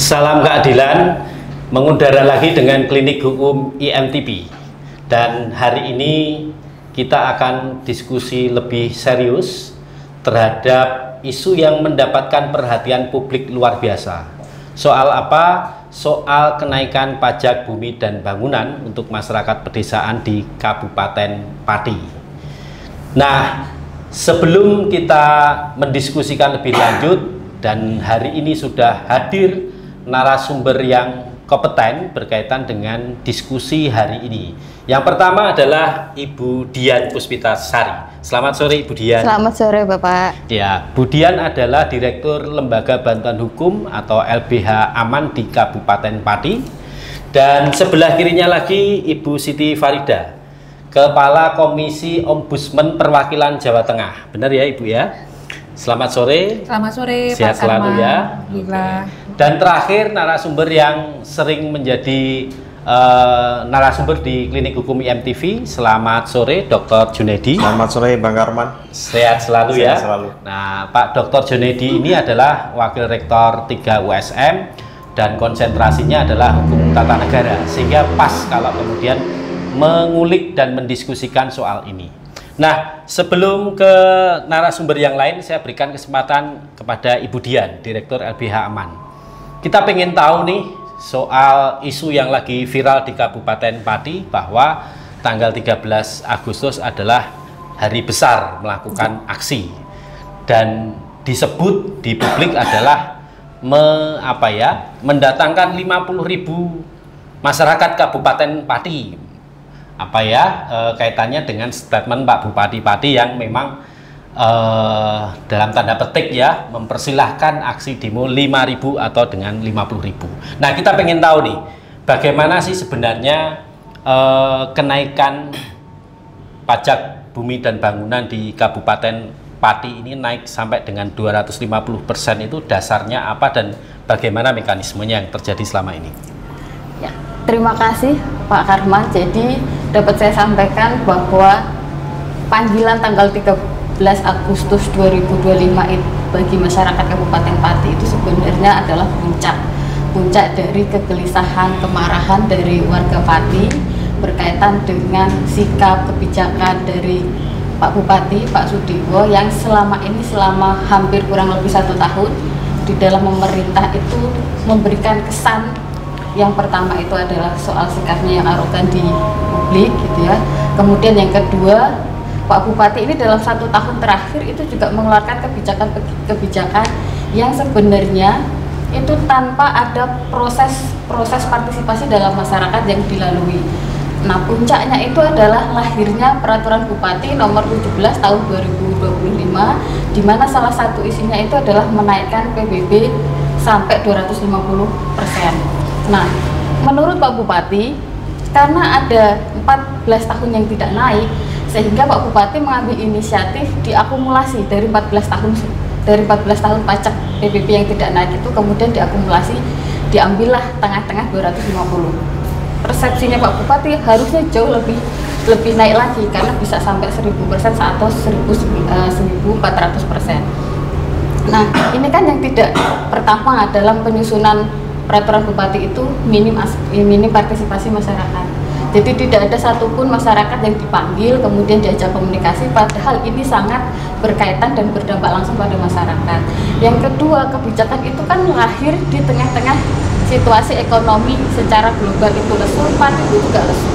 Salam keadilan, mengudara lagi dengan Klinik Hukum IMTP. Dan hari ini kita akan diskusi lebih serius terhadap isu yang mendapatkan perhatian publik luar biasa. Soal apa? Soal kenaikan pajak bumi dan bangunan untuk masyarakat pedesaan di Kabupaten Pati. Nah, sebelum kita mendiskusikan lebih lanjut, dan hari ini sudah hadir narasumber yang kompeten berkaitan dengan diskusi hari ini. Yang pertama adalah Ibu Dian Puspitasari. Selamat sore Ibu Dian. Selamat sore Bapak. Ya, Bu Dian adalah Direktur Lembaga Bantuan Hukum atau LBH Aman di Kabupaten Pati. Dan sebelah kirinya lagi Ibu Siti Farida, Kepala Komisi Ombudsman Perwakilan Jawa Tengah. Benar ya Ibu ya? Selamat sore. Selamat sore Sehat Pak selalu Karma. ya. Alhamdulillah. Dan terakhir narasumber yang sering menjadi narasumber di Klinik Hukum IMTV. Selamat sore Dr. Junedi. Selamat sore Bang Karman. Sehat selalu ya. Sehat selalu. Nah, Pak Dr. Junedi ini adalah Wakil Rektor 3 USM dan konsentrasinya adalah hukum tata negara, sehingga pas kalau kemudian mengulik dan mendiskusikan soal ini. Nah, sebelum ke narasumber yang lain, saya berikan kesempatan kepada Ibu Dian, Direktur LBH Aman. Kita pengen tahu nih soal isu yang lagi viral di Kabupaten Pati, bahwa tanggal 13 Agustus adalah hari besar melakukan aksi. Dan disebut di publik adalah mendatangkan 50.000 masyarakat Kabupaten Pati. Kaitannya dengan statement Pak Bupati Pati yang memang dalam tanda petik ya mempersilahkan aksi demo 5.000 atau dengan 50.000. Nah, kita pengen tahu nih bagaimana sih sebenarnya kenaikan pajak bumi dan bangunan di Kabupaten Pati ini naik sampai dengan 250% itu dasarnya apa dan bagaimana mekanismenya yang terjadi selama ini? Ya, terima kasih Pak Karma. Jadi dapat saya sampaikan bahwa panggilan tanggal 13 Agustus 2025 bagi masyarakat Kabupaten Pati itu sebenarnya adalah puncak dari kegelisahan, kemarahan dari warga Pati berkaitan dengan sikap kebijakan dari Pak Bupati, Pak Sudiwo, yang selama hampir kurang lebih 1 tahun di dalam memerintah itu memberikan kesan. Yang pertama itu adalah soal sikapnya yang arogan di publik gitu ya. Kemudian yang kedua, Pak Bupati ini dalam 1 tahun terakhir itu juga mengeluarkan kebijakan yang sebenarnya itu tanpa ada proses partisipasi dalam masyarakat yang dilalui. Nah, puncaknya itu adalah lahirnya Peraturan Bupati Nomor 17 Tahun 2025, di mana salah satu isinya itu adalah menaikkan PBB sampai 250%. Nah, menurut Pak Bupati, karena ada 14 tahun yang tidak naik, sehingga Pak Bupati mengambil inisiatif diakumulasi dari 14 tahun pajak PBB yang tidak naik itu kemudian diakumulasi, diambillah tengah-tengah 250. Persepsinya Pak Bupati harusnya jauh lebih naik lagi karena bisa sampai 1000% atau 1400%. Nah, ini kan yang tidak pertama dalam penyusunan Peraturan Bupati itu minim partisipasi masyarakat. Jadi tidak ada satupun masyarakat yang dipanggil kemudian diajak komunikasi, padahal ini sangat berkaitan dan berdampak langsung pada masyarakat. Yang kedua, kebijakan itu kan lahir di tengah-tengah situasi ekonomi secara global itu lesu, Pati itu juga lesu.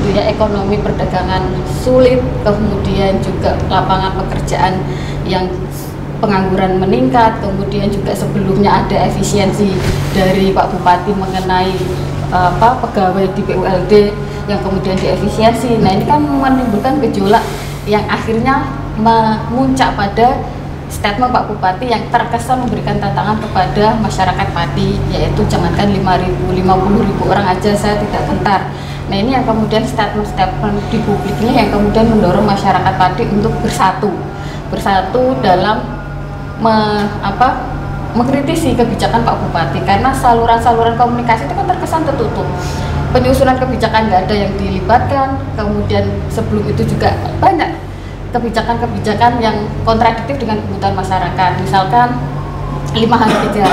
Itu ya, ekonomi perdagangan sulit, kemudian juga lapangan pekerjaan yang pengangguran meningkat, kemudian juga sebelumnya ada efisiensi dari Pak Bupati mengenai pegawai di BULD yang kemudian diefisiensi. Nah, ini kan menimbulkan gejolak yang akhirnya memuncak pada statement Pak Bupati yang terkesan memberikan tantangan kepada masyarakat Pati, yaitu jangankan 5.000, 50.000 orang aja saya tidak gentar. Nah, ini yang kemudian statement di publik ini yang kemudian mendorong masyarakat Pati untuk bersatu dalam mengkritisi kebijakan Pak Bupati, karena saluran-saluran komunikasi itu kan terkesan tertutup. Penyusunan kebijakan nggak ada yang dilibatkan, kemudian sebelum itu juga banyak kebijakan-kebijakan yang kontradiktif dengan kebutuhan masyarakat. Misalkan 5 hari kerja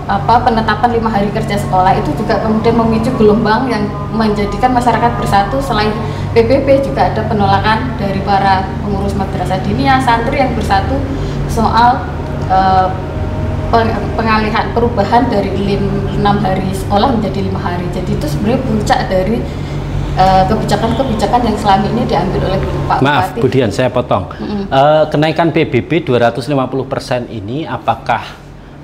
penetapan 5 hari kerja sekolah itu juga kemudian memicu gelombang yang menjadikan masyarakat bersatu. Selain PBB juga ada penolakan dari para pengurus madrasah diniyah, santri yang bersatu soal pengalihan perubahan dari 6 hari sekolah menjadi 5 hari. Jadi itu sebenarnya puncak dari kebijakan-kebijakan yang selama ini diambil oleh Pak Maaf, Bupati. Budian, saya potong. Kenaikan PBB 250% ini apakah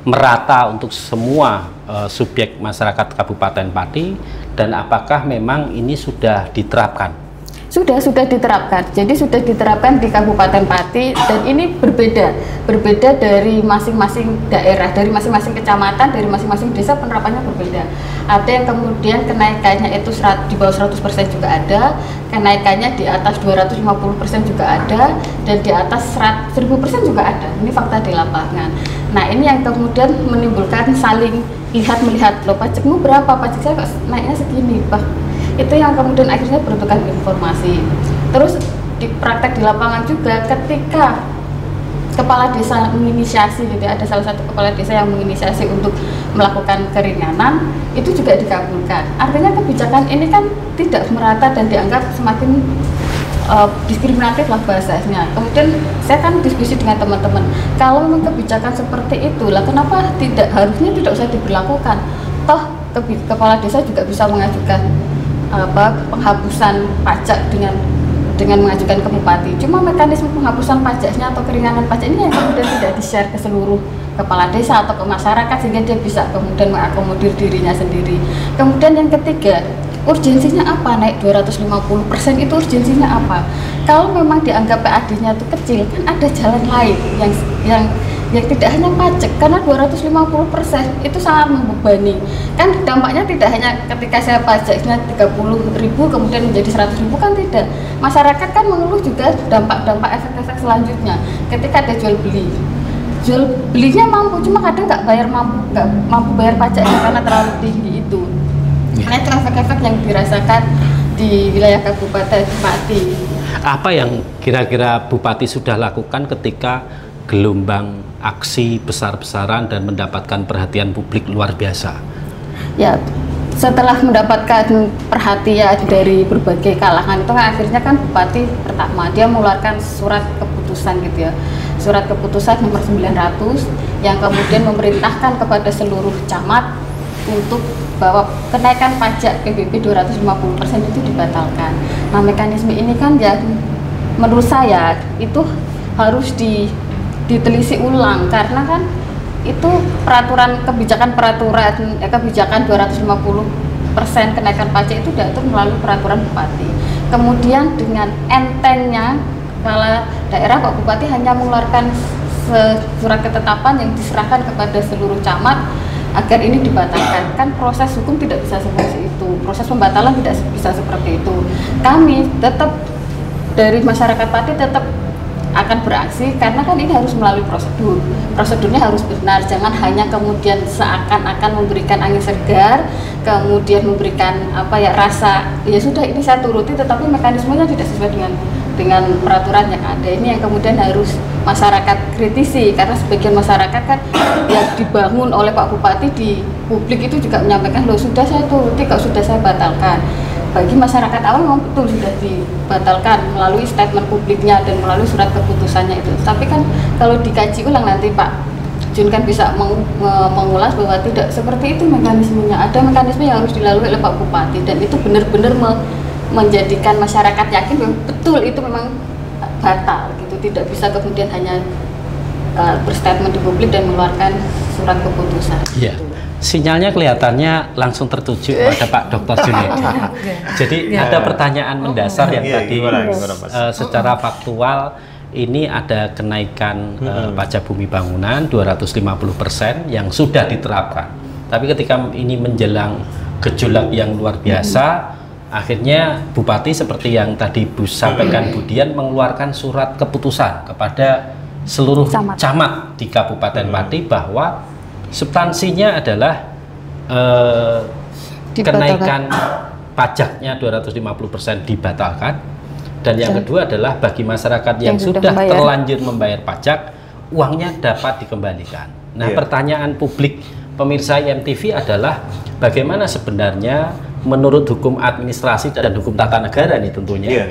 merata untuk semua subjek masyarakat Kabupaten Pati, dan apakah memang ini sudah diterapkan? Sudah diterapkan. Jadi sudah diterapkan di Kabupaten Pati, dan ini berbeda dari masing-masing daerah, dari masing-masing kecamatan, dari masing-masing desa penerapannya berbeda. Ada yang kemudian kenaikannya itu di bawah 100% juga ada, kenaikannya di atas 250% juga ada, dan di atas 1000% juga ada. Ini fakta di lapangan. Nah, ini yang kemudian menimbulkan saling melihat, loh pajakmu berapa, pajak saya kok naiknya segini, itu yang kemudian akhirnya bertukar informasi. Terus di praktek di lapangan juga, ketika kepala desa menginisiasi gitu, ada salah satu kepala desa yang menginisiasi untuk melakukan keringanan, itu juga dikabulkan. Artinya kebijakan ini kan tidak merata dan dianggap semakin diskriminatif lah bahasanya. Kemudian saya kan diskusi dengan teman-teman, kalau memang kebijakan seperti itu lah, kenapa harusnya tidak usah diberlakukan? Toh kepala desa juga bisa mengajukan penghapusan pajak dengan mengajukan ke bupati. Cuma mekanisme penghapusan pajaknya atau keringanan pajak ini yang kemudian tidak di-share ke seluruh kepala desa atau ke masyarakat, sehingga dia bisa kemudian mengakomodir dirinya sendiri. Kemudian yang ketiga, urgensinya apa naik 250%? Itu urgensinya apa? Kalau memang dianggap PAD-nya itu kecil, kan ada jalan lain yang tidak hanya pajak, karena 250% itu sangat membebani. Kan dampaknya tidak hanya ketika saya pajaknya 30.000 kemudian menjadi 100.000, kan tidak. Masyarakat kan mengeluh juga dampak-dampak efek-efek selanjutnya. Ketika ada jual belinya mampu, cuma kadang nggak mampu bayar pajaknya karena terlalu tinggi itu. Nah, itu efek-efek yang dirasakan di wilayah Kabupaten Pati. Apa yang kira-kira Bupati sudah lakukan ketika gelombang aksi besar-besaran dan mendapatkan perhatian publik luar biasa? Ya, setelah mendapatkan perhatian dari berbagai kalangan itu kan akhirnya kan Bupati pertama dia mengeluarkan surat keputusan gitu ya, surat keputusan nomor 900 yang kemudian memerintahkan kepada seluruh camat untuk bahwa kenaikan pajak PBB 250% itu dibatalkan. Nah, mekanisme ini kan ya menurut saya itu harus ditelisi ulang, karena kan itu kebijakan 250% kenaikan pajak itu diatur melalui peraturan bupati. Kemudian dengan entengnya kepala daerah, Pak Bupati hanya mengeluarkan surat ketetapan yang diserahkan kepada seluruh camat agar ini dibatalkan. Kan proses hukum tidak bisa seperti itu, proses pembatalan tidak bisa seperti itu. Kami tetap dari masyarakat Pati tetap akan beraksi, karena kan ini harus melalui prosedurnya harus benar, jangan hanya kemudian seakan-akan memberikan angin segar, kemudian memberikan rasa ya sudah ini saya turuti, tetapi mekanismenya tidak sesuai dengan peraturan yang ada. Ini yang kemudian harus masyarakat kritisi, karena sebagian masyarakat kan yang dibangun oleh Pak Bupati di publik itu juga menyampaikan, loh sudah saya turuti kok, sudah saya batalkan. Bagi masyarakat awal memang betul sudah dibatalkan melalui statement publiknya dan melalui surat keputusannya itu. Tapi kan kalau dikaji ulang nanti Pak Jun kan bisa mengulas bahwa tidak seperti itu mekanismenya. Ada mekanisme yang harus dilalui oleh Pak Bupati, dan itu benar-benar menjadikan masyarakat yakin bahwa betul itu memang batal gitu. Tidak bisa kemudian hanya berstatement di publik dan mengeluarkan surat keputusan. Yeah. Gitu. Sinyalnya kelihatannya langsung tertuju pada Pak Dr. Junaidi. Jadi ada pertanyaan mendasar yang tadi secara faktual ini ada kenaikan pajak bumi bangunan 250% yang sudah diterapkan. Tapi ketika ini menjelang gejolak yang luar biasa, akhirnya Bupati seperti yang tadi Bu sampaikan Budian mengeluarkan surat keputusan kepada seluruh camat di Kabupaten Pati bahwa substansinya adalah kenaikan pajaknya 250% dibatalkan, dan yang kedua adalah bagi masyarakat yang sudah terlanjur membayar pajak, uangnya dapat dikembalikan. Nah, pertanyaan publik pemirsa IMTV adalah bagaimana sebenarnya menurut hukum administrasi dan hukum tata negara nih tentunya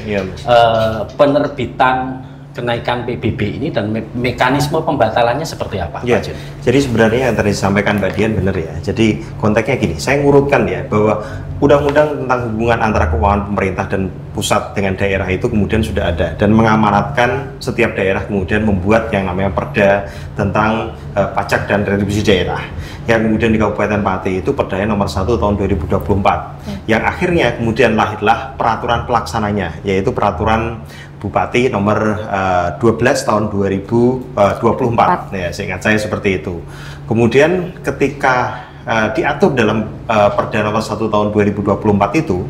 penerbitan kenaikan PBB ini dan mekanisme pembatalannya seperti apa? Ya, jadi sebenarnya yang tadi disampaikan Mbak Dian benar ya. Jadi konteksnya gini, saya ngurutkan ya bahwa undang-undang tentang hubungan antara keuangan pemerintah dan pusat dengan daerah itu kemudian sudah ada dan mengamanatkan setiap daerah kemudian membuat yang namanya Perda tentang pajak dan retribusi daerah. Yang kemudian di Kabupaten Pati itu Perdanya nomor 1 tahun 2024. Yang akhirnya kemudian lahirlah peraturan pelaksananya, yaitu peraturan Bupati nomor 12 tahun 2024 ya, seingat saya seperti itu. Kemudian ketika diatur dalam Perda nomor 1 tahun 2024 itu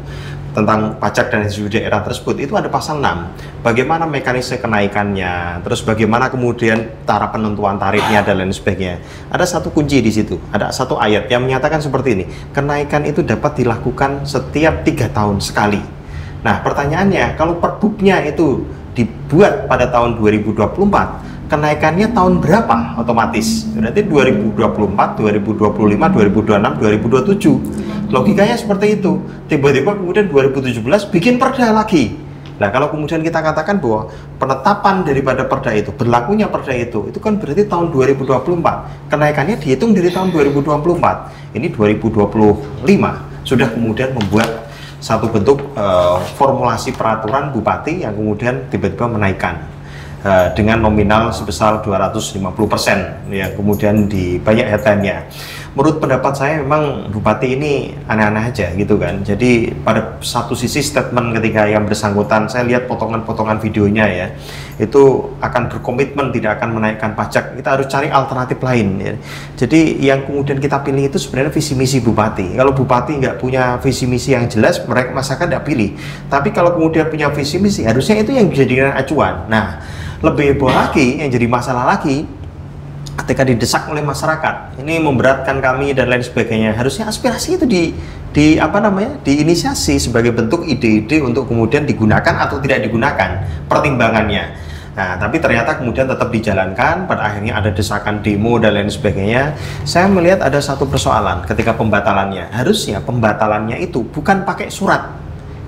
tentang pajak dan retribusi daerah tersebut, itu ada pasal 6 bagaimana mekanisme kenaikannya, terus bagaimana kemudian cara penentuan tarifnya dan lain sebagainya. Ada satu kunci di situ, ada satu ayat yang menyatakan seperti ini, kenaikan itu dapat dilakukan setiap 3 tahun sekali. Nah pertanyaannya, kalau perbubnya itu dibuat pada tahun 2024, kenaikannya tahun berapa otomatis? Berarti 2024, 2025, 2026, 2027. Logikanya seperti itu. Tiba-tiba kemudian 2017 bikin perda lagi. Nah kalau kemudian kita katakan bahwa penetapan daripada perda itu, berlakunya perda itu kan berarti tahun 2024. Kenaikannya dihitung dari tahun 2024. Ini 2025 sudah kemudian membuat satu bentuk formulasi peraturan bupati yang kemudian tiba-tiba menaikkan dengan nominal sebesar 250% yang kemudian di banyak headline-nya. Menurut pendapat saya memang bupati ini aneh-aneh aja gitu kan. Jadi pada satu sisi statement ketika yang bersangkutan, saya lihat potongan-potongan videonya ya, itu akan berkomitmen tidak akan menaikkan pajak. Kita harus cari alternatif lain ya. Jadi yang kemudian kita pilih itu sebenarnya visi misi bupati. Kalau bupati nggak punya visi misi yang jelas, mereka masyarakat nggak pilih. Tapi kalau kemudian punya visi misi, harusnya itu yang dijadikan acuan. Nah, lebih heboh lagi, yang jadi masalah lagi, ketika didesak oleh masyarakat, ini memberatkan kami dan lain sebagainya. Harusnya aspirasi itu diinisiasi sebagai bentuk ide-ide untuk kemudian digunakan atau tidak digunakan pertimbangannya. Nah, tapi ternyata kemudian tetap dijalankan. Pada akhirnya ada desakan demo dan lain sebagainya. Saya melihat ada satu persoalan ketika pembatalannya. Harusnya pembatalannya itu bukan pakai surat.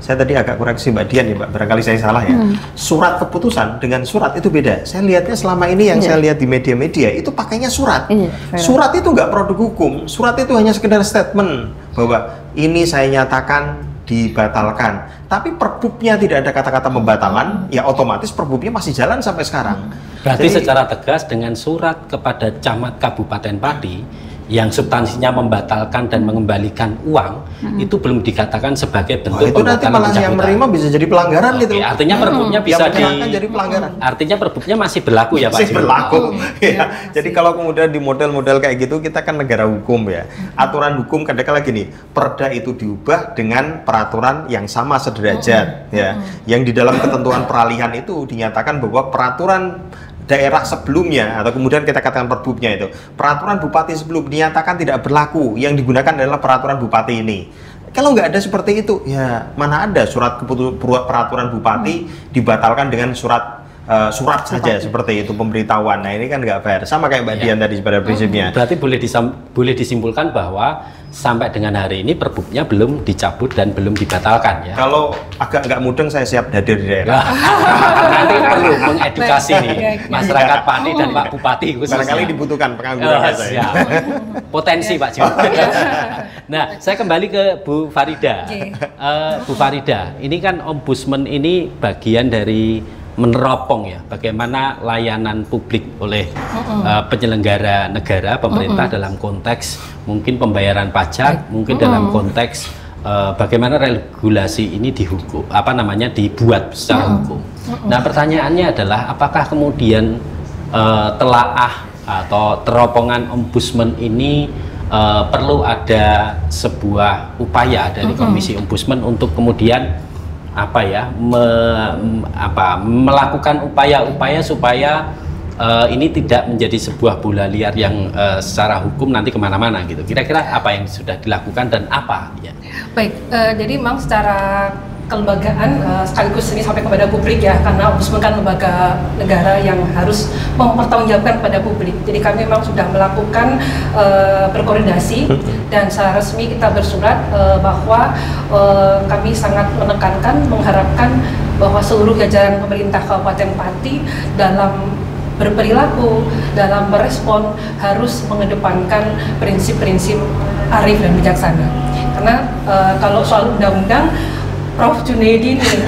Saya tadi agak koreksi Mbak Dian ya Mbak, barangkali saya salah ya. Surat keputusan dengan surat itu beda. Saya lihatnya selama ini yang saya lihat di media-media itu pakainya surat. Surat itu nggak produk hukum, surat itu hanya sekedar statement bahwa ini saya nyatakan dibatalkan. Tapi perbubnya tidak ada kata-kata pembatalan, ya otomatis perbubnya masih jalan sampai sekarang. Berarti secara tegas dengan surat kepada camat Kabupaten Pati yang substansinya membatalkan dan mengembalikan uang itu belum dikatakan sebagai bentuk itu nanti malah yang menerima bisa jadi pelanggaran gitu. Artinya perbubnya bisa jadi pelanggaran. Artinya perbubnya masih berlaku ya Pak? Masih berlaku. Ya. Jadi kalau kemudian di model-model kayak gitu, kita kan negara hukum ya. Aturan hukum kadang-kadang gini, perda itu diubah dengan peraturan yang sama sederajat ya. Yang di dalam ketentuan peralihan itu dinyatakan bahwa peraturan daerah sebelumnya atau kemudian kita katakan perbubnya itu peraturan bupati sebelum dinyatakan tidak berlaku, yang digunakan adalah peraturan bupati ini. Kalau nggak ada seperti itu, ya mana ada surat peraturan bupati dibatalkan dengan surat saja seperti itu pemberitahuan. Nah ini kan nggak fair, sama kayak Mbak Dian tadi pada prinsipnya. Berarti boleh disimpulkan bahwa sampai dengan hari ini perbubnya belum dicabut dan belum dibatalkan ya. Kalau agak nggak mudeng, saya siap hadir di daerah. Nanti perlu mengedukasi nih masyarakat Pati dan Pak Bupati khususnya. Barangkali dibutuhkan pengangguran saya. Potensi Pak Jun. Nah, saya kembali ke Bu Farida. Bu Farida, ini kan ombudsman ini bagian dari meneropong ya bagaimana layanan publik oleh penyelenggara negara, pemerintah dalam konteks mungkin pembayaran pajak, mungkin dalam konteks bagaimana regulasi ini dibuat secara hukum. Nah pertanyaannya adalah apakah kemudian telaah atau teropongan ombudsman ini perlu ada sebuah upaya dari Komisi Ombudsman untuk kemudian melakukan upaya-upaya supaya ini tidak menjadi sebuah bola liar yang secara hukum nanti kemana-mana gitu. Kira-kira apa yang sudah dilakukan dan apa ya? Baik, jadi memang secara kelembagaan sekaligus ini sampai kepada publik ya, karena Ombudsman kan lembaga negara yang harus mempertanggungjawabkan kepada publik. Jadi kami memang sudah melakukan berkoordinasi dan secara resmi kita bersurat bahwa kami sangat menekankan, mengharapkan bahwa seluruh jajaran pemerintah Kabupaten Pati dalam berperilaku, dalam merespon harus mengedepankan prinsip-prinsip arif dan bijaksana. Karena kalau soal undang-undang, Prof. Junaidi nih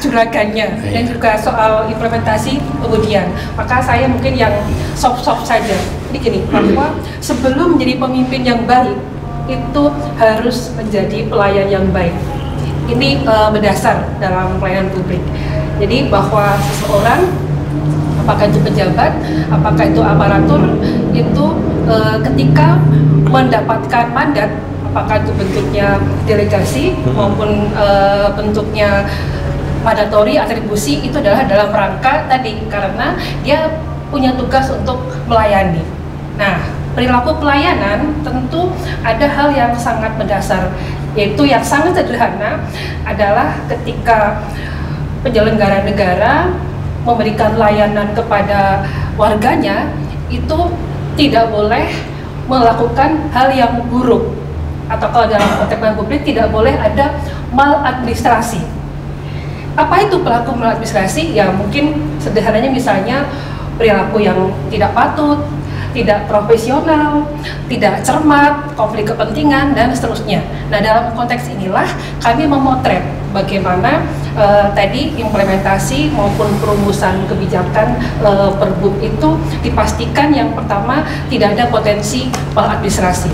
juragannya, dan juga soal implementasi kemudian. Maka saya mungkin yang soft-soft saja. Jadi gini, bahwa sebelum menjadi pemimpin yang baik itu harus menjadi pelayan yang baik. Ini mendasar dalam pelayanan publik. Jadi bahwa seseorang, apakah itu pejabat, apakah itu aparatur, itu ketika mendapatkan mandat, apakah itu bentuknya delegasi maupun bentuknya mandatori, atribusi, itu adalah dalam rangka tadi, karena dia punya tugas untuk melayani. Nah, perilaku pelayanan tentu ada hal yang sangat mendasar, yaitu yang sangat sederhana adalah ketika penyelenggara negara memberikan layanan kepada warganya, itu tidak boleh melakukan hal yang buruk, atau kalau dalam konteks pelayanan publik tidak boleh ada maladministrasi. Apa itu pelaku maladministrasi? Ya mungkin sederhananya misalnya perilaku yang tidak patut, tidak profesional, tidak cermat, konflik kepentingan, dan seterusnya. Nah, dalam konteks inilah kami memotret bagaimana tadi implementasi maupun perumusan kebijakan Perbup itu dipastikan yang pertama tidak ada potensi maladministrasi.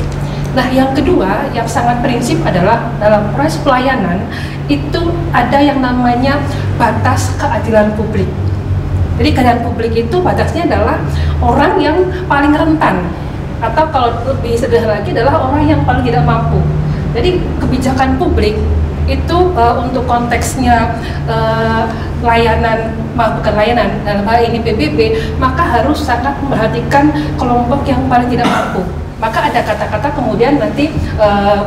Nah, yang kedua yang sangat prinsip adalah dalam proses pelayanan itu ada yang namanya batas keadilan publik. Jadi keadilan publik itu batasnya adalah orang yang paling rentan, atau kalau lebih sederhana lagi adalah orang yang paling tidak mampu. Jadi kebijakan publik itu untuk konteksnya layanan, bukan layanan, dalam hal ini PBB, maka harus sangat memperhatikan kelompok yang paling tidak mampu. Maka ada kata-kata kemudian nanti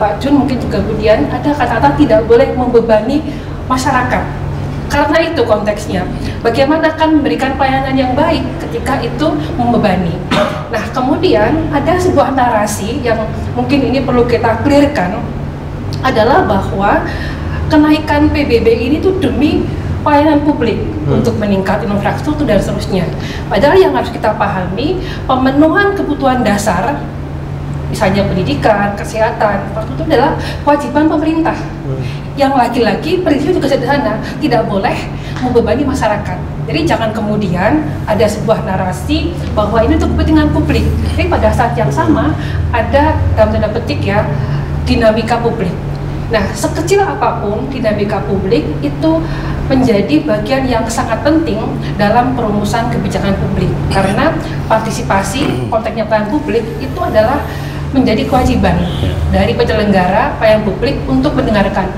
Pak Jun mungkin juga kemudian ada kata-kata tidak boleh membebani masyarakat. Karena itu konteksnya, bagaimana kan memberikan pelayanan yang baik ketika itu membebani. Nah, kemudian ada sebuah narasi yang mungkin ini perlu kita clearkan, adalah bahwa kenaikan PBB ini tuh demi pelayanan publik untuk meningkatkan infrastruktur dan seterusnya. Padahal yang harus kita pahami, pemenuhan kebutuhan dasar, misalnya pendidikan, kesehatan, itu adalah kewajiban pemerintah. Yang lagi-lagi prinsip juga sederhana, tidak boleh membebani masyarakat. Jadi jangan kemudian ada sebuah narasi bahwa ini untuk kepentingan publik. Tapi pada saat yang sama ada dalam tanda petik ya dinamika publik. Nah, sekecil apapun dinamika publik itu menjadi bagian yang sangat penting dalam perumusan kebijakan publik. Karena partisipasi konteksnya pelayanan publik itu adalah menjadi kewajiban dari penyelenggara pelayanan publik untuk mendengarkan.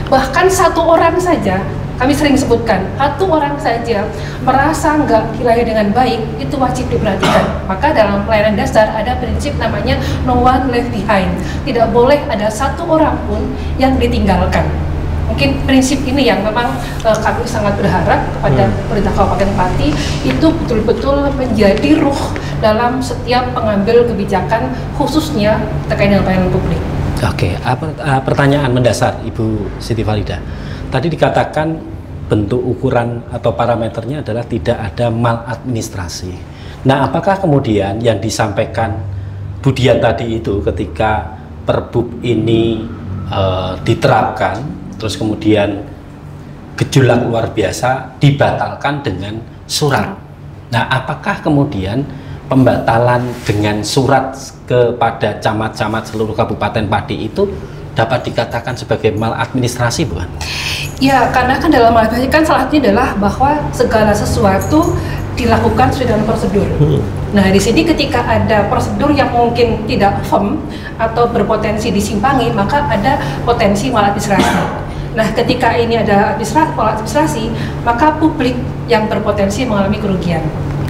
Bahkan satu orang saja, kami sering sebutkan, satu orang saja merasa nggak dilayani dengan baik, itu wajib diperhatikan. Maka dalam pelayanan dasar ada prinsip namanya no one left behind. Tidak boleh ada satu orang pun yang ditinggalkan. Mungkin prinsip ini yang memang kami sangat berharap kepada pemerintah Kabupaten Pati itu betul-betul menjadi ruh dalam setiap pengambil kebijakan, khususnya terkait dengan pelayanan publik. Oke, pertanyaan mendasar Ibu Siti Farida. Tadi dikatakan bentuk ukuran atau parameternya adalah tidak ada maladministrasi. Nah, apakah kemudian yang disampaikan Budian tadi itu ketika Perbup ini diterapkan, terus kemudian gejolak luar biasa dibatalkan dengan surat. Nah, apakah kemudian pembatalan dengan surat kepada camat-camat seluruh Kabupaten Pati itu dapat dikatakan sebagai maladministrasi, bukan? Ya, karena kan dalam maladministrasi kan salah satunya adalah bahwa segala sesuatu dilakukan sesuai dengan prosedur. Nah, di sini ketika ada prosedur yang mungkin tidak firm atau berpotensi disimpangi, maka ada potensi maladministrasi. Nah, ketika ini ada administrasi, maka publik yang berpotensi mengalami kerugian.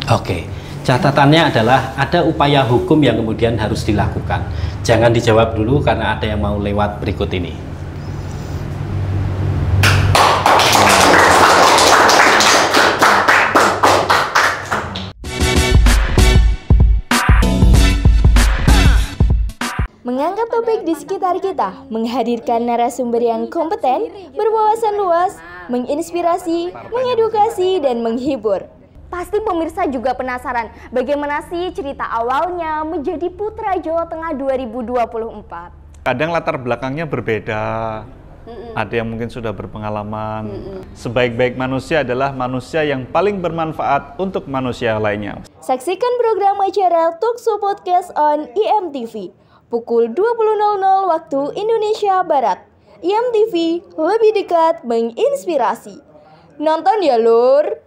Oke, catatannya adalah ada upaya hukum yang kemudian harus dilakukan. Jangan dijawab dulu karena ada yang mau lewat berikut ini. mengangkat topik di sekitar kita, menghadirkan narasumber yang kompeten, berwawasan luas, menginspirasi, mengedukasi, dan menghibur. Pasti pemirsa juga penasaran bagaimana sih cerita awalnya menjadi Putra Jawa Tengah 2024. Kadang latar belakangnya berbeda. Ada yang mungkin sudah berpengalaman. Sebaik-baik manusia adalah manusia yang paling bermanfaat untuk manusia lainnya. Saksikan program acara Talkshow Podcast on IMTV pukul 20.00 waktu Indonesia Barat. IMTV lebih dekat menginspirasi. Nonton ya lur.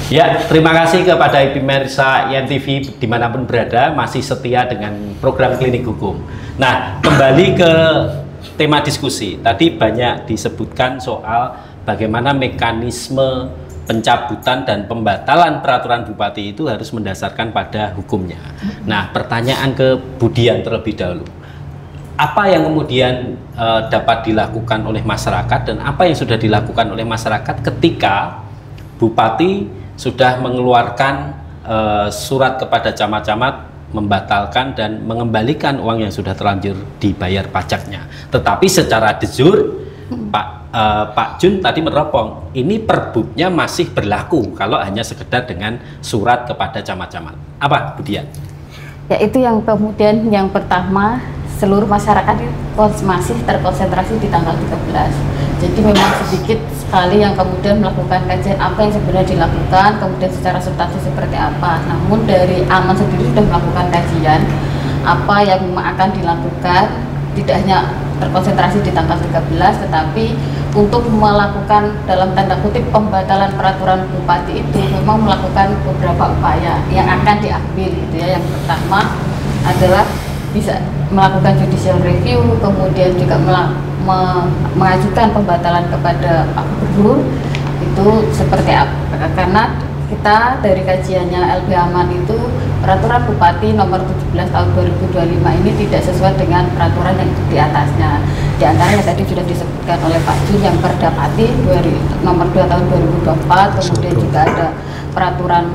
Ya, terima kasih kepada pemirsa IMTV dimanapun berada, masih setia dengan program Klinik Hukum. Nah, kembali ke tema diskusi. Tadi banyak disebutkan soal bagaimana mekanisme pencabutan dan pembatalan peraturan bupati itu harus mendasarkan pada hukumnya. Nah, pertanyaan ke Budian terlebih dahulu. Apa yang kemudian dapat dilakukan oleh masyarakat dan apa yang sudah dilakukan oleh masyarakat ketika bupati sudah mengeluarkan surat kepada camat-camat membatalkan dan mengembalikan uang yang sudah terlanjur dibayar pajaknya. Tetapi secara de jure Pak Jun tadi meneropong, ini perbubnya masih berlaku kalau hanya sekedar dengan surat kepada camat-camat. Apa, Budian? Ya, itu yang kemudian yang pertama, seluruh masyarakat masih terkonsentrasi di tanggal 13. Jadi memang sedikit sekali yang kemudian melakukan kajian apa yang sebenarnya dilakukan, kemudian secara substansi seperti apa. Namun dari Aman sendiri sudah melakukan kajian apa yang memang akan dilakukan, tidak hanya terkonsentrasi di tanggal 13, tetapi untuk melakukan dalam tanda kutip pembatalan peraturan bupati itu memang melakukan beberapa upaya yang akan diambil gitu ya. Yang pertama adalah bisa melakukan judicial review, kemudian juga mengajukan pembatalan kepada Pak Gubernur. Itu seperti apa? Karena kita dari kajiannya LB Aman itu peraturan Bupati nomor 17 tahun 2025 ini tidak sesuai dengan peraturan yang di atasnya. Di antaranya tadi sudah disebutkan oleh Pak Jun yang Perdapati nomor 2 tahun 2024, kemudian juga ada peraturan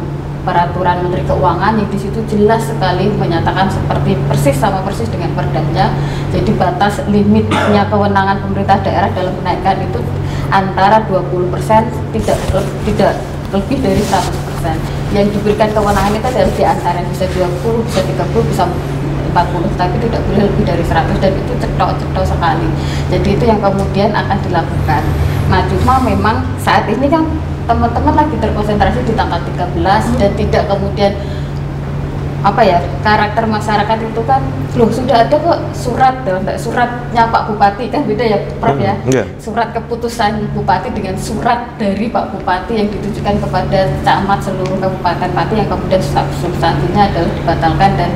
Menteri Keuangan yang di situ jelas sekali menyatakan seperti sama persis dengan perdanya. Jadi batas limitnya kewenangan pemerintah daerah dalam menaikkan itu antara 20%, tidak lebih dari 100%. Yang diberikan kewenangan itu adalah di antara bisa 20, bisa 30, bisa 40, tapi tidak boleh lebih dari 100, dan itu cetok sekali. Jadi itu yang kemudian akan dilakukan. Nah, cuma memang saat ini kan teman-teman lagi terkonsentrasi di tanggal 13 dan tidak kemudian karakter masyarakat itu kan loh sudah ada kok suratnya Pak Bupati, kan beda ya Prof ya. Surat keputusan Bupati dengan surat dari Pak Bupati yang ditujukan kepada camat seluruh kabupaten Pati yang kemudian substansinya adalah dibatalkan dan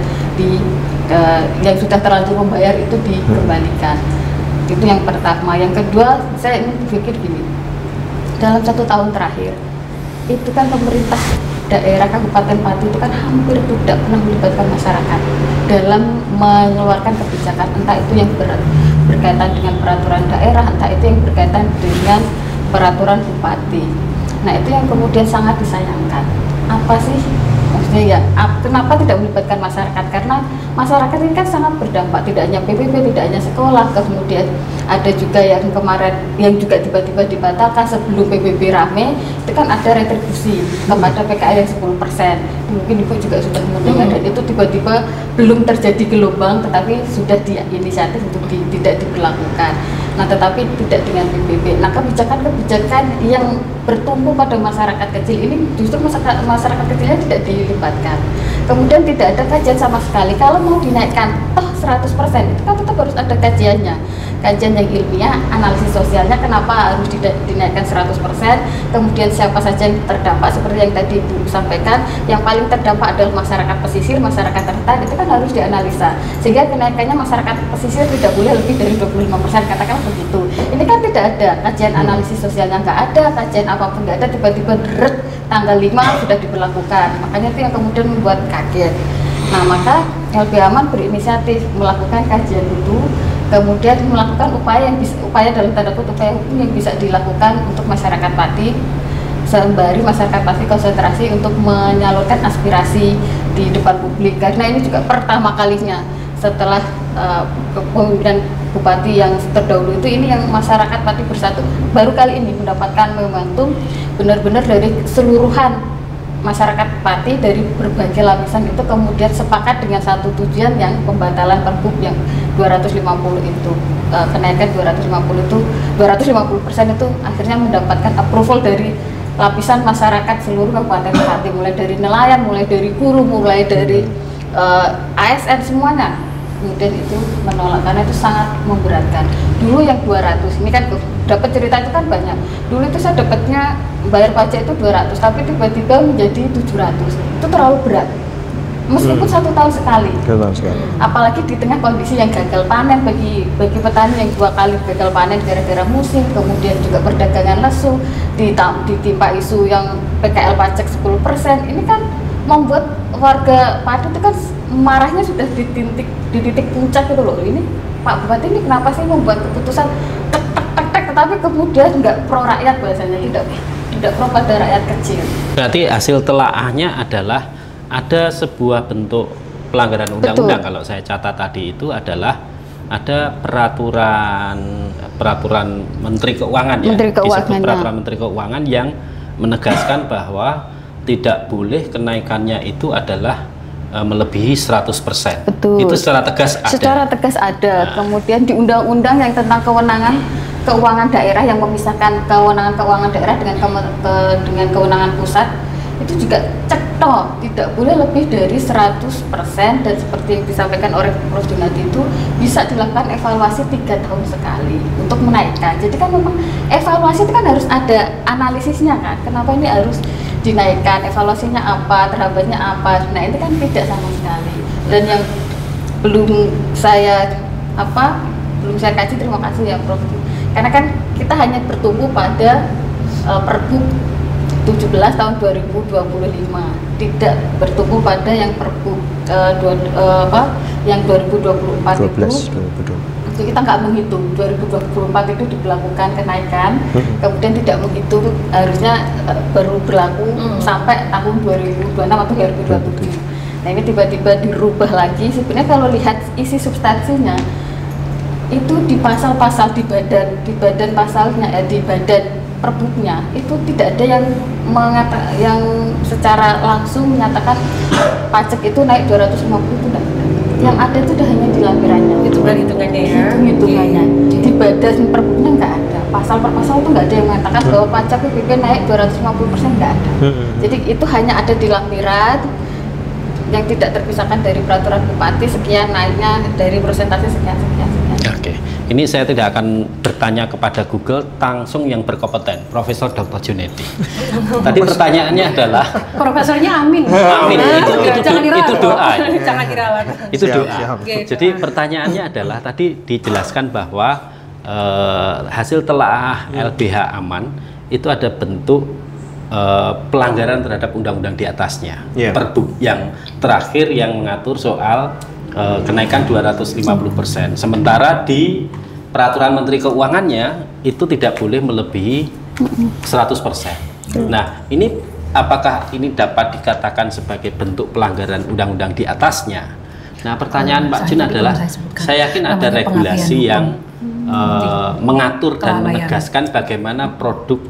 yang sudah terlanjur membayar itu dikembalikan. Itu yang pertama. Yang kedua, saya ingin berpikir gini, dalam 1 tahun terakhir itu kan pemerintah daerah Kabupaten Pati itu kan hampir tidak pernah melibatkan masyarakat dalam mengeluarkan kebijakan, entah itu yang berkaitan dengan peraturan daerah, entah itu yang berkaitan dengan peraturan bupati. Nah, itu yang kemudian sangat disayangkan. Apa sih maksudnya ya, kenapa tidak melibatkan masyarakat? Karena masyarakat ini kan sangat berdampak, tidak hanya PPP, tidak hanya sekolah, kemudian ada juga yang kemarin yang juga tiba-tiba dibatalkan sebelum PPP rame, itu kan ada retribusi kepada PKL yang 10%. Mungkin Ibu juga sudah mendengar, dan itu tiba-tiba belum terjadi gelombang tetapi sudah diinisiatif untuk tidak diberlakukan. Nah, tetapi tidak dengan PPP. Nah, kebijakan-kebijakan yang bertumpu pada masyarakat kecil ini justru masyarakat kecilnya tidak dilibatkan. Kemudian tidak ada kajian sama sekali. Kalau mau dinaikkan 100%, itu kan tetap harus ada kajiannya. Kajian yang ilmiah, analisis sosialnya kenapa harus dinaikkan 100%, kemudian siapa saja yang terdampak, seperti yang tadi Ibu sampaikan, yang paling terdampak adalah masyarakat pesisir, masyarakat rentan, itu kan harus dianalisa. Sehingga kenaikannya masyarakat pesisir tidak boleh lebih dari 25%, katakan begitu. Ini kan tidak ada kajian analisis sosialnya, nggak ada kajian apapun, nggak ada, tiba-tiba deret tanggal 5 sudah diberlakukan. Makanya itu yang kemudian membuat kaget. Nah, maka LB Aman berinisiatif melakukan kajian itu, kemudian melakukan upaya dalam tanda kutip upaya hukum yang bisa dilakukan untuk masyarakat Pati sembari masyarakat pasti konsentrasi untuk menyalurkan aspirasi di depan publik, karena ini juga pertama kalinya setelah kepemimpinan bupati yang terdahulu itu, ini yang masyarakat Pati Bersatu baru kali ini mendapatkan momentum benar-benar dari keseluruhan masyarakat Pati dari berbagai lapisan itu kemudian sepakat dengan satu tujuan, yang pembatalan Pergub yang 250 itu, kenaikan 250% itu akhirnya mendapatkan approval dari lapisan masyarakat seluruh Kabupaten Pati, mulai dari nelayan, mulai dari guru, mulai dari ASN, semuanya kemudian itu menolak karena itu sangat memberatkan. Dulu yang 200, ini kan dapat cerita itu kan banyak. Dulu itu saya dapatnya bayar pajak itu 200, tapi tiba-tiba menjadi 700. Itu terlalu berat. Meskipun 1 tahun sekali. Apalagi di tengah kondisi yang gagal panen bagi petani yang 2 kali gagal panen gara-gara musim, kemudian juga perdagangan lesu, ditimpa isu yang PKL pajak 10%. Ini kan membuat warga Pati itu kan marahnya sudah di titik puncak gitu loh. Ini Pak Bupati ini kenapa sih membuat keputusan tek tetapi kemudian nggak pro rakyat, bahasanya tidak pro pada rakyat kecil. Berarti hasil telaahnya adalah ada sebuah bentuk pelanggaran undang-undang. Kalau saya catat tadi itu adalah ada peraturan Menteri Keuangan ya, disebut peraturan Menteri Keuangan yang menegaskan bahwa tidak boleh kenaikannya itu adalah melebihi 100%. Betul. Itu secara tegas ada. Secara tegas ada. Nah, kemudian di undang-undang yang tentang kewenangan keuangan daerah yang memisahkan kewenangan keuangan daerah dengan kewenangan pusat, itu juga cetok, tidak boleh lebih dari 100%, dan seperti yang disampaikan oleh Prof. Junadi itu bisa dilakukan evaluasi 3 tahun sekali untuk menaikkan. Jadi kan memang evaluasi itu kan harus ada analisisnya kan, kenapa ini harus dinaikkan, evaluasinya apa, terhambatnya apa. Nah itu kan tidak sama sekali. Dan yang belum saya kaji, terima kasih ya Prof. Karena kan kita hanya bertumbuh pada Pergub 17 tahun 2025, tidak bertumbuh pada yang Pergub yang 2024 itu kita nggak menghitung 2024 itu diberlakukan kenaikan, kemudian tidak menghitung harusnya baru berlaku sampai tahun 2026 atau 2027. Nah ini tiba-tiba dirubah lagi. Sebenarnya kalau lihat isi substansinya itu di pasal-pasal di badan pasalnya, di badan Pergubnya itu tidak ada yang secara langsung menyatakan pajak itu naik 250 itu tidak. Yang ada itu hanya di lampirannya. Itu hitungannya ya. Hitungannya. Di badan Pergubnya nggak ada. Pasal per pasal itu nggak ada yang mengatakan bahwa pajak PPP naik 250%, nggak ada. Jadi itu hanya ada di lampiran yang tidak terpisahkan dari peraturan bupati, sekian naiknya dari persentase sekian. Oke, ini saya tidak akan bertanya kepada Google, langsung yang berkompeten, Profesor Dr. Junedi. Tadi pertanyaannya adalah Profesornya Amin. Amin. Itu doa. Jangan diralat. Itu doa. Jadi pertanyaannya adalah tadi dijelaskan bahwa hasil telaah LBH Aman itu ada bentuk pelanggaran terhadap undang-undang di atasnya. Pergub yang terakhir yang mengatur soal kenaikan 250%. Sementara di peraturan Menteri Keuangannya itu tidak boleh melebihi 100%. Nah, ini apakah ini dapat dikatakan sebagai bentuk pelanggaran undang-undang di atasnya? Nah, pertanyaan Pak Jun adalah, saya yakin ada regulasi yang mengatur dan menegaskan bagaimana produk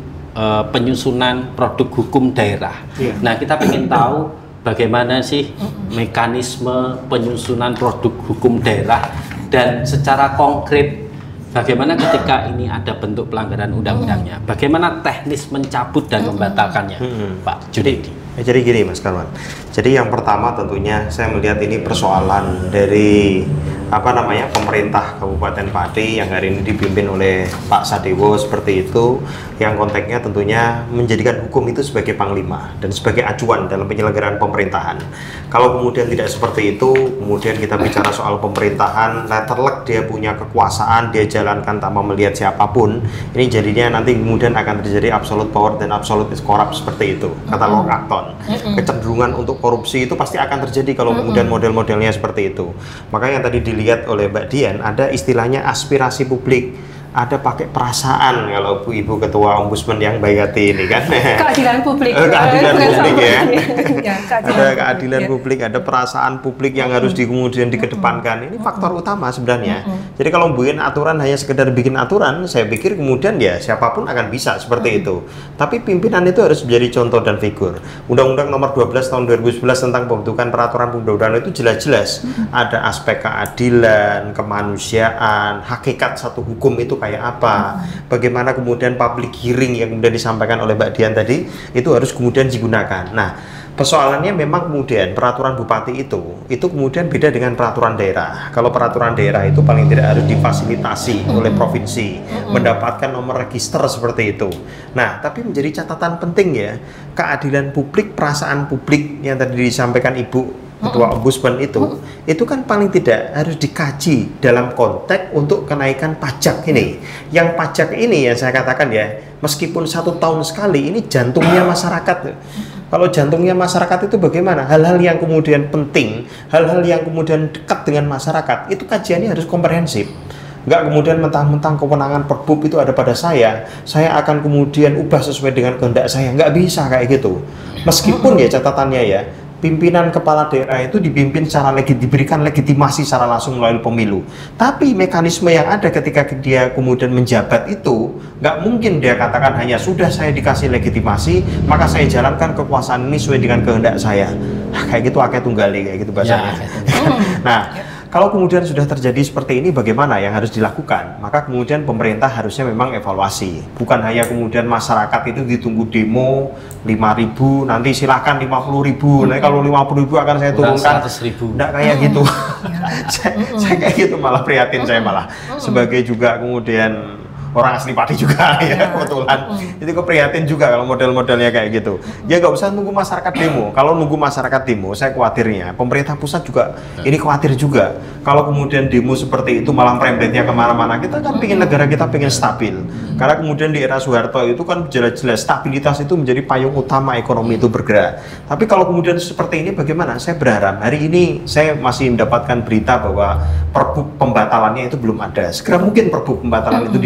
penyusunan produk hukum daerah. Nah, kita ingin tahu bagaimana sih mekanisme penyusunan produk hukum daerah, dan secara konkret bagaimana ketika ini ada bentuk pelanggaran undang-undangnya, bagaimana teknis mencabut dan membatalkannya, Pak Junedi. Jadi gini Mas Karman, jadi yang pertama tentunya saya melihat ini persoalan dari pemerintah Kabupaten Pati yang hari ini dipimpin oleh Pak Sadewo seperti itu, yang konteksnya tentunya menjadikan hukum itu sebagai panglima dan sebagai acuan dalam penyelenggaraan pemerintahan. Kalau kemudian tidak seperti itu, kemudian kita bicara soal pemerintahan, letterlek dia punya kekuasaan, dia jalankan tanpa melihat siapapun, ini jadinya nanti kemudian akan terjadi absolute power dan absolute is corrupt seperti itu, kata Lord Acton. Kecenderungan untuk korupsi itu pasti akan terjadi kalau kemudian model-modelnya seperti itu. Makanya yang tadi dilihat oleh Mbak Dian, ada istilahnya aspirasi publik. ada pakai perasaan kalau Bu Ibu Ketua Ombudsman yang baik hati ini kan. Keadilan publik. Keadilan publik ya. Ada Ada keadilan publik, ada perasaan publik yang harus kemudian dikedepankan. Ini faktor utama sebenarnya. Jadi kalau bikin aturan hanya sekedar bikin aturan, saya pikir kemudian ya siapapun akan bisa seperti itu. Tapi pimpinan itu harus menjadi contoh dan figur. Undang-Undang Nomor 12 Tahun 2011 tentang pembentukan peraturan perundang-undangan itu jelas-jelas ada aspek keadilan, kemanusiaan, hakikat satu hukum itu kayak apa, bagaimana kemudian public hearing yang kemudian disampaikan oleh Mbak Dian tadi itu harus kemudian digunakan. Nah, persoalannya memang kemudian peraturan bupati itu kemudian beda dengan peraturan daerah. Kalau peraturan daerah itu paling tidak harus difasilitasi oleh provinsi, mendapatkan nomor register seperti itu. Nah, tapi menjadi catatan penting ya, keadilan publik, perasaan publik yang tadi disampaikan Ibu Ketua Ombudsman itu kan paling tidak harus dikaji dalam konteks untuk kenaikan pajak ini. Yang pajak ini yang saya katakan ya, meskipun 1 tahun sekali, ini jantungnya masyarakat. Kalau jantungnya masyarakat itu bagaimana? Hal-hal yang kemudian penting, hal-hal yang kemudian dekat dengan masyarakat, itu kajiannya harus komprehensif. Nggak kemudian mentang-mentang kewenangan Perbub itu ada pada saya akan kemudian ubah sesuai dengan kehendak saya. Nggak bisa kayak gitu. Meskipun ya catatannya ya, pimpinan kepala daerah itu dipimpin secara diberikan legitimasi secara langsung melalui pemilu. Tapi mekanisme yang ada ketika dia kemudian menjabat itu, nggak mungkin dia katakan hanya sudah saya dikasih legitimasi, maka saya jalankan kekuasaan ini sesuai dengan kehendak saya. Kayak gitu akeh tunggali, kayak gitu bahasanya. Nah, kalau kemudian sudah terjadi seperti ini, bagaimana yang harus dilakukan? Maka kemudian pemerintah harusnya memang evaluasi. Bukan hanya kemudian masyarakat itu ditunggu demo 5.000, nanti silahkan 50.000. Nanti kalau 50.000 akan saya turunkan 100.000. Nggak kayak gitu. saya kayak gitu malah prihatin saya malah. Sebagai juga kemudian orang asli Pati juga ya kebetulan. Jadi keprihatin juga kalau model-modelnya kayak gitu. Ya nggak usah nunggu masyarakat demo. Kalau nunggu masyarakat demo, saya khawatirnya pemerintah pusat juga ini khawatir juga. Kalau kemudian demo seperti itu malah merembetnya kemana-mana, kita kan pingin negara kita pingin stabil. Karena kemudian di era Soeharto itu kan jelas-jelas stabilitas itu menjadi payung utama ekonomi itu bergerak. Tapi kalau kemudian seperti ini bagaimana? Saya berharap hari ini saya masih mendapatkan berita bahwa Perbu pembatalannya itu belum ada. Segera mungkin Perbu pembatalan itu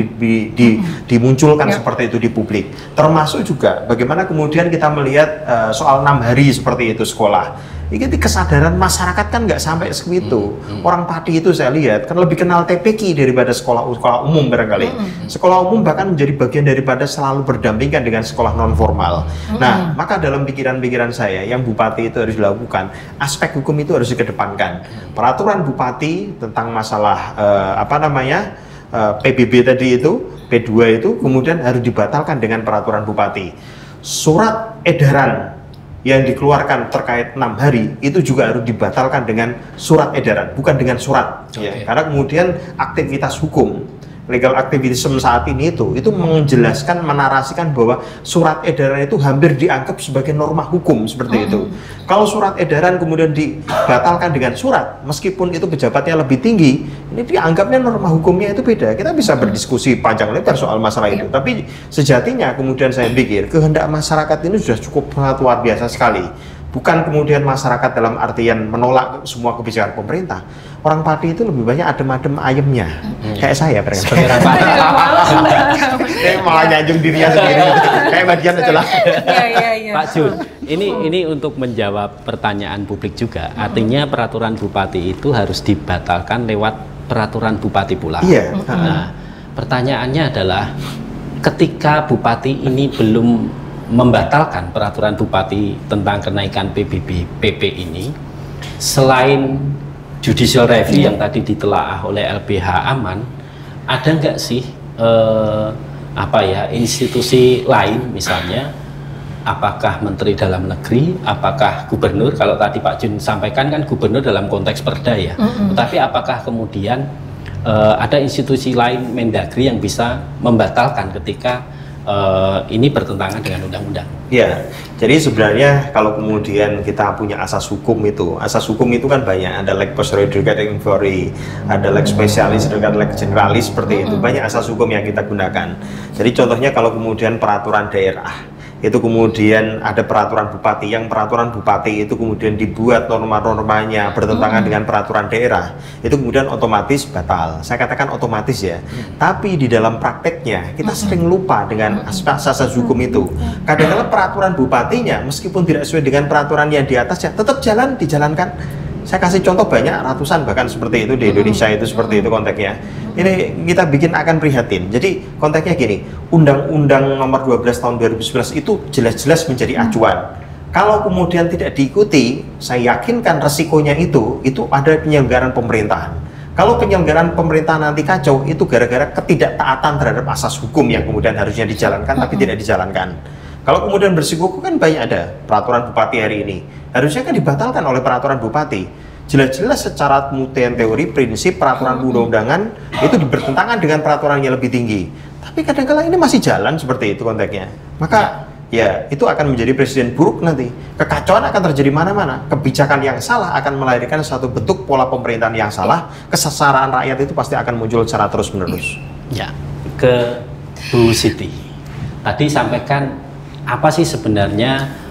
dimunculkan seperti itu di publik. Termasuk juga bagaimana kemudian kita melihat soal 6 hari seperti itu sekolah. Ini kesadaran masyarakat kan nggak sampai segitu. Orang Pati itu saya lihat kan lebih kenal TPQ daripada sekolah umum barangkali. Sekolah umum bahkan menjadi bagian daripada selalu berdampingan dengan sekolah non formal. Nah, maka dalam pikiran-pikiran saya yang bupati itu harus dilakukan, aspek hukum itu harus dikedepankan. Peraturan bupati tentang masalah PBB tadi itu, P2 itu kemudian harus dibatalkan dengan peraturan bupati. Surat edaran yang dikeluarkan terkait 6 hari itu juga harus dibatalkan dengan surat edaran, bukan dengan surat. Ya. Karena kemudian aktivitas hukum, legal activism saat ini itu menjelaskan, menarasikan bahwa surat edaran itu hampir dianggap sebagai norma hukum seperti itu. Kalau surat edaran kemudian dibatalkan dengan surat, meskipun itu pejabatnya lebih tinggi, ini dianggapnya norma hukumnya itu beda. Kita bisa berdiskusi panjang lebar soal masalah itu. Tapi sejatinya kemudian saya pikir kehendak masyarakat ini sudah cukup luar biasa sekali. Bukan kemudian masyarakat dalam artian menolak semua kebijakan pemerintah. Orang Pati itu lebih banyak adem-adem ayemnya. Kayak saya Kayak malah nyanjung dirinya sendiri. Kayak bagian aja lah. Pak Jun, ini untuk menjawab pertanyaan publik juga. Artinya peraturan bupati itu harus dibatalkan lewat peraturan bupati pula. Iya. Nah, pertanyaannya adalah ketika bupati ini belum membatalkan peraturan bupati tentang kenaikan PP ini, selain judicial review yang tadi ditelaah oleh LBH Aman, ada nggak sih institusi lain misalnya, apakah Menteri Dalam Negeri, apakah Gubernur? Kalau tadi Pak Jun sampaikan kan Gubernur dalam konteks perda ya, tetapi apakah kemudian ada institusi lain Mendagri yang bisa membatalkan ketika ini bertentangan dengan undang-undang? Ya, jadi sebenarnya kalau kemudian kita punya asas hukum itu kan banyak. Ada leg post reducating inquiry, ada leg spesialis, ada leg generalis seperti itu. Banyak asas hukum yang kita gunakan. Jadi contohnya kalau kemudian peraturan daerah itu kemudian ada peraturan bupati, yang peraturan bupati itu kemudian dibuat norma-normanya bertentangan dengan peraturan daerah, itu kemudian otomatis batal. Saya katakan otomatis ya, tapi di dalam prakteknya kita sering lupa dengan asas hukum itu. Kadang-kadang peraturan bupatinya meskipun tidak sesuai dengan peraturan yang di atasnya tetap dijalankan. Saya kasih contoh banyak, ratusan bahkan seperti itu di Indonesia, itu seperti itu konteksnya. Ini kita bikin akan prihatin. Jadi konteksnya gini, Undang-Undang Nomor 12 Tahun 2011 itu jelas-jelas menjadi acuan. Kalau kemudian tidak diikuti, saya yakinkan resikonya itu ada penyelenggaraan pemerintahan. Kalau penyelenggaraan pemerintahan nanti kacau, itu gara-gara ketidaktaatan terhadap asas hukum yang kemudian harusnya dijalankan tapi tidak dijalankan. Kalau kemudian bersikuku kan banyak ada peraturan bupati hari ini, harusnya kan dibatalkan oleh peraturan bupati. Jelas-jelas secara mutean teori prinsip peraturan undang-undangan itu bertentangan dengan peraturan yang lebih tinggi. Tapi kadang-kala ini masih jalan seperti itu konteksnya. Maka ya itu akan menjadi presiden buruk nanti. Kekacauan akan terjadi mana-mana. Kebijakan yang salah akan melahirkan satu bentuk pola pemerintahan yang salah. Kesesaran rakyat itu pasti akan muncul secara terus-menerus. Ya, ke Bu Siti. Tadi sampaikan apa sih sebenarnya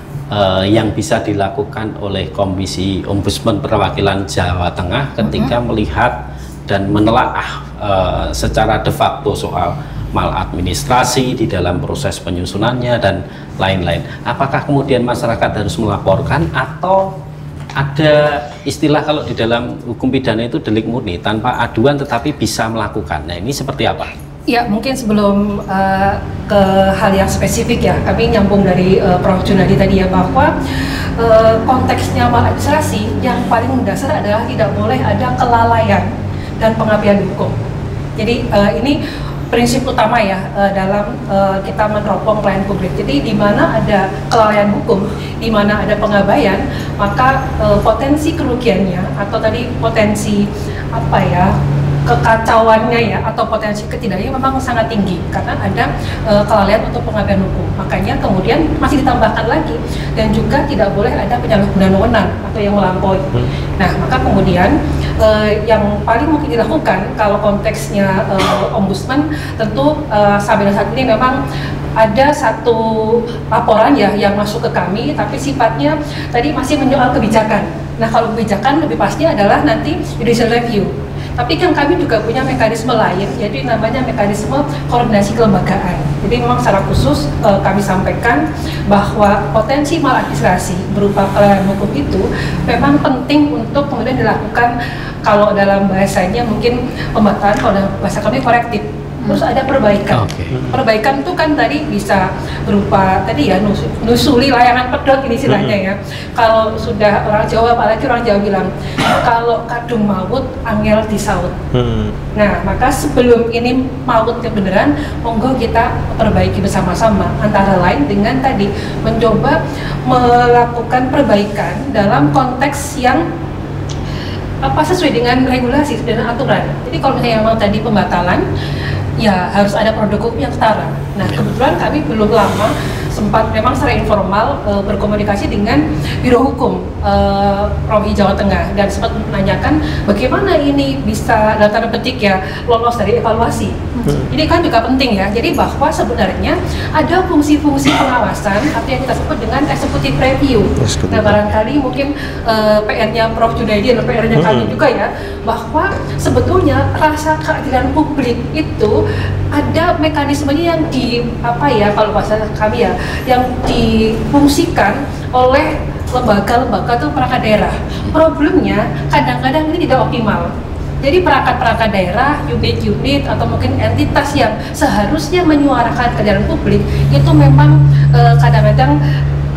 yang bisa dilakukan oleh Komisi Ombudsman Perwakilan Jawa Tengah ketika melihat dan menelaah secara de facto soal maladministrasi di dalam proses penyusunannya dan lain-lain. Apakah kemudian masyarakat harus melaporkan atau ada istilah kalau di dalam hukum pidana itu delik murni tanpa aduan tetapi bisa melakukan. Nah, ini seperti apa? Ya, mungkin sebelum ke hal yang spesifik ya, kami nyambung dari Prof. Junadi tadi ya, bahwa konteksnya maladministrasi yang paling mendasar adalah tidak boleh ada kelalaian dan pengabaian hukum. Jadi ini prinsip utama ya dalam kita meneropong pelayanan publik. Jadi di mana ada kelalaian hukum, di mana ada pengabaian, maka potensi kerugiannya atau tadi potensi apa ya, kekacauannya ya atau potensi ketidaknya memang sangat tinggi karena ada kelalaian untuk pengabaian hukum. Makanya kemudian masih ditambahkan lagi dan juga tidak boleh ada penyalahgunaan wewenang atau yang melampaui. Nah, maka kemudian yang paling mungkin dilakukan kalau konteksnya ombudsman tentu sampai saat ini memang ada satu laporan ya yang masuk ke kami, tapi sifatnya tadi masih menyoal kebijakan. Nah, kalau kebijakan lebih pasti adalah nanti judicial review. Tapi kan kami juga punya mekanisme lain, yaitu namanya mekanisme koordinasi kelembagaan. Jadi memang secara khusus kami sampaikan bahwa potensi maladministrasi berupa kelalaian hukum itu memang penting untuk kemudian dilakukan, kalau dalam bahasanya mungkin pembatalan, kalau dalam bahasa kami korektif. Terus ada perbaikan. Perbaikan itu kan tadi bisa berupa tadi ya nusuli layangan pedot ini istilahnya ya. Kalau sudah orang Jawa, apalagi orang Jawa bilang kalau kadung maut angel disaut. Nah, maka sebelum ini mautnya beneran, monggo kita perbaiki bersama-sama, antara lain dengan tadi mencoba melakukan perbaikan dalam konteks yang sesuai dengan regulasi dan aturan. Jadi kalau misalnya memang tadi pembatalan, ya harus ada produk hukum yang setara. Nah, kebetulan kami belum lama sempat memang secara informal berkomunikasi dengan Biro Hukum Provinsi Jawa Tengah dan sempat menanyakan bagaimana ini bisa dalam tanda petik ya lolos dari evaluasi. Ini kan juga penting ya. Jadi bahwa sebenarnya ada fungsi-fungsi pengawasan atau yang kita sebut dengan executive review. Nah, barangkali mungkin PR-nya Prof. Junadi dan PR-nya kami juga ya, bahwa sebetulnya rasa keadilan publik itu ada mekanismenya yang kalau bahasa kami ya, yang difungsikan oleh lembaga-lembaga atau perangkat daerah. Problemnya kadang-kadang ini tidak optimal. Jadi perangkat-perangkat daerah, unit-unit atau mungkin entitas yang seharusnya menyuarakan keadilan publik itu memang kadang-kadang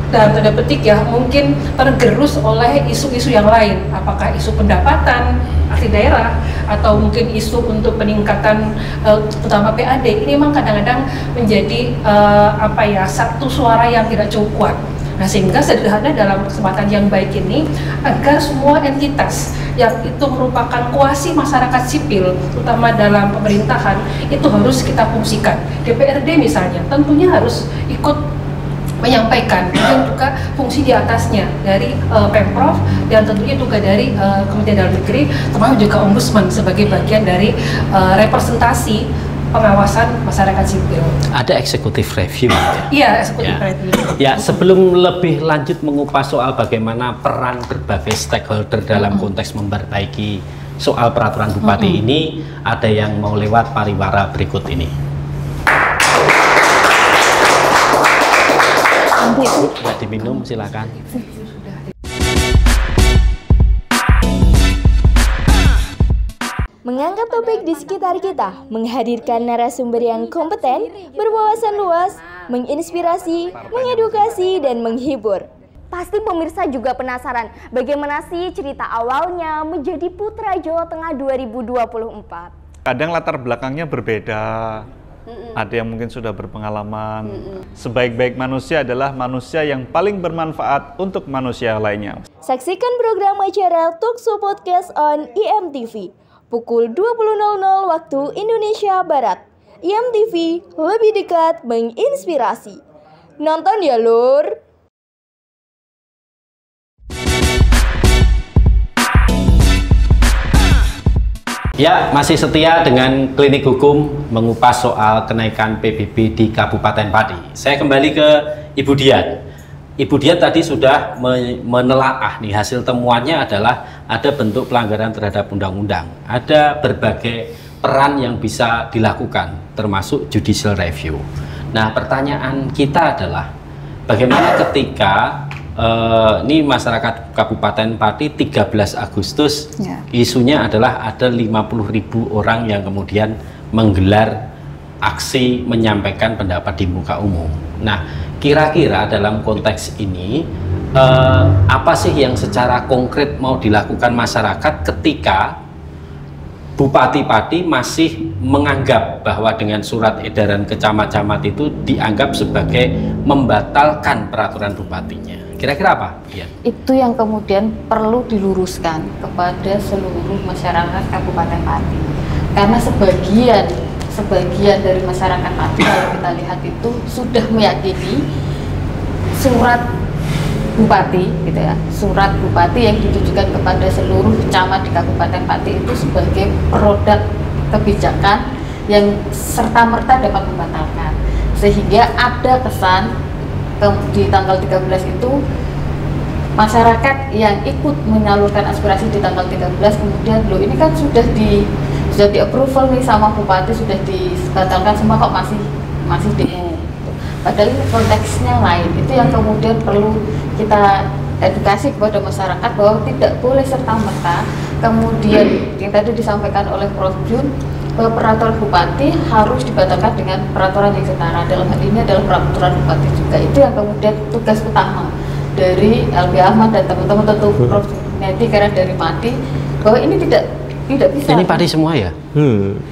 dalam tanda petik ya mungkin tergerus oleh isu-isu yang lain, apakah isu pendapatan asli daerah atau mungkin isu untuk peningkatan terutama PAD. Ini memang kadang-kadang menjadi satu suara yang tidak cukup kuat. Nah, sehingga sederhana dalam kesempatan yang baik ini agar semua entitas yang itu merupakan kuasi masyarakat sipil, terutama dalam pemerintahan, itu harus kita fungsikan. DPRD misalnya tentunya harus ikut menyampaikan, dan juga fungsi di atasnya dari Pemprov dan tentunya juga dari Kementerian Dalam Negeri, termasuk juga Ombudsman sebagai bagian dari representasi pengawasan masyarakat sipil. Ada eksekutif review. Iya, eksekutif Ya. review. Ya, sebelum lebih lanjut mengupas soal bagaimana peran berbagai stakeholder dalam konteks memperbaiki soal peraturan bupati ini, ada yang mau lewat pariwara berikut ini. Nggak diminum, silakan. Mengangkat topik di sekitar kita, menghadirkan narasumber yang kompeten, berwawasan luas, menginspirasi, mengedukasi, dan menghibur. Pasti pemirsa juga penasaran bagaimana sih cerita awalnya menjadi Putra Jawa Tengah 2024. Kadang latar belakangnya berbeda. Ada yang mungkin sudah berpengalaman. Sebaik-baik manusia adalah manusia yang paling bermanfaat untuk manusia lainnya. Saksikan program acara Talkshow Podcast on IMTV pukul 20.00 waktu Indonesia Barat. IMTV lebih dekat menginspirasi. Nonton ya lur. Ya, masih setia dengan Klinik Hukum mengupas soal kenaikan PBB di Kabupaten Pati. Saya kembali ke Ibu Dian. Ibu Dian tadi sudah menelaah nih, hasil temuannya adalah ada bentuk pelanggaran terhadap undang-undang. Ada berbagai peran yang bisa dilakukan, termasuk judicial review. Nah, pertanyaan kita adalah bagaimana ketika ini masyarakat Kabupaten Pati 13 Agustus isunya adalah ada 50.000 orang yang kemudian menggelar aksi menyampaikan pendapat di muka umum. Nah, kira-kira dalam konteks ini apa sih yang secara konkret mau dilakukan masyarakat ketika Bupati Pati masih menganggap bahwa dengan surat edaran ke camat-camat itu dianggap sebagai membatalkan peraturan bupatinya? Kira-kira apa? Ya. Itu yang kemudian perlu diluruskan kepada seluruh masyarakat Kabupaten Pati. Karena sebagian dari masyarakat Pati, kalau kita lihat itu sudah meyakini surat bupati, gitu ya, surat bupati yang ditujukan kepada seluruh camat di Kabupaten Pati itu sebagai produk kebijakan yang serta-merta dapat membatalkan. Sehingga ada kesan di tanggal 13 itu masyarakat yang ikut menyalurkan aspirasi di tanggal 13 kemudian loh ini kan sudah di approval nih sama bupati, sudah dibatalkan semua kok masih demo. Padahal konteksnya lain. Itu yang kemudian perlu kita edukasi kepada masyarakat bahwa tidak boleh serta-merta kemudian yang tadi disampaikan oleh Prof. Jun bahwa peraturan bupati harus dibatalkan dengan peraturan yang setara. Dalam hal ini adalah peraturan bupati juga. Itu yang kemudian tugas utama dari LB Ahmad dan teman-teman, tentu Prof. Neti karena dari Pati, bahwa ini tidak bisa. Ini Pati semua ya?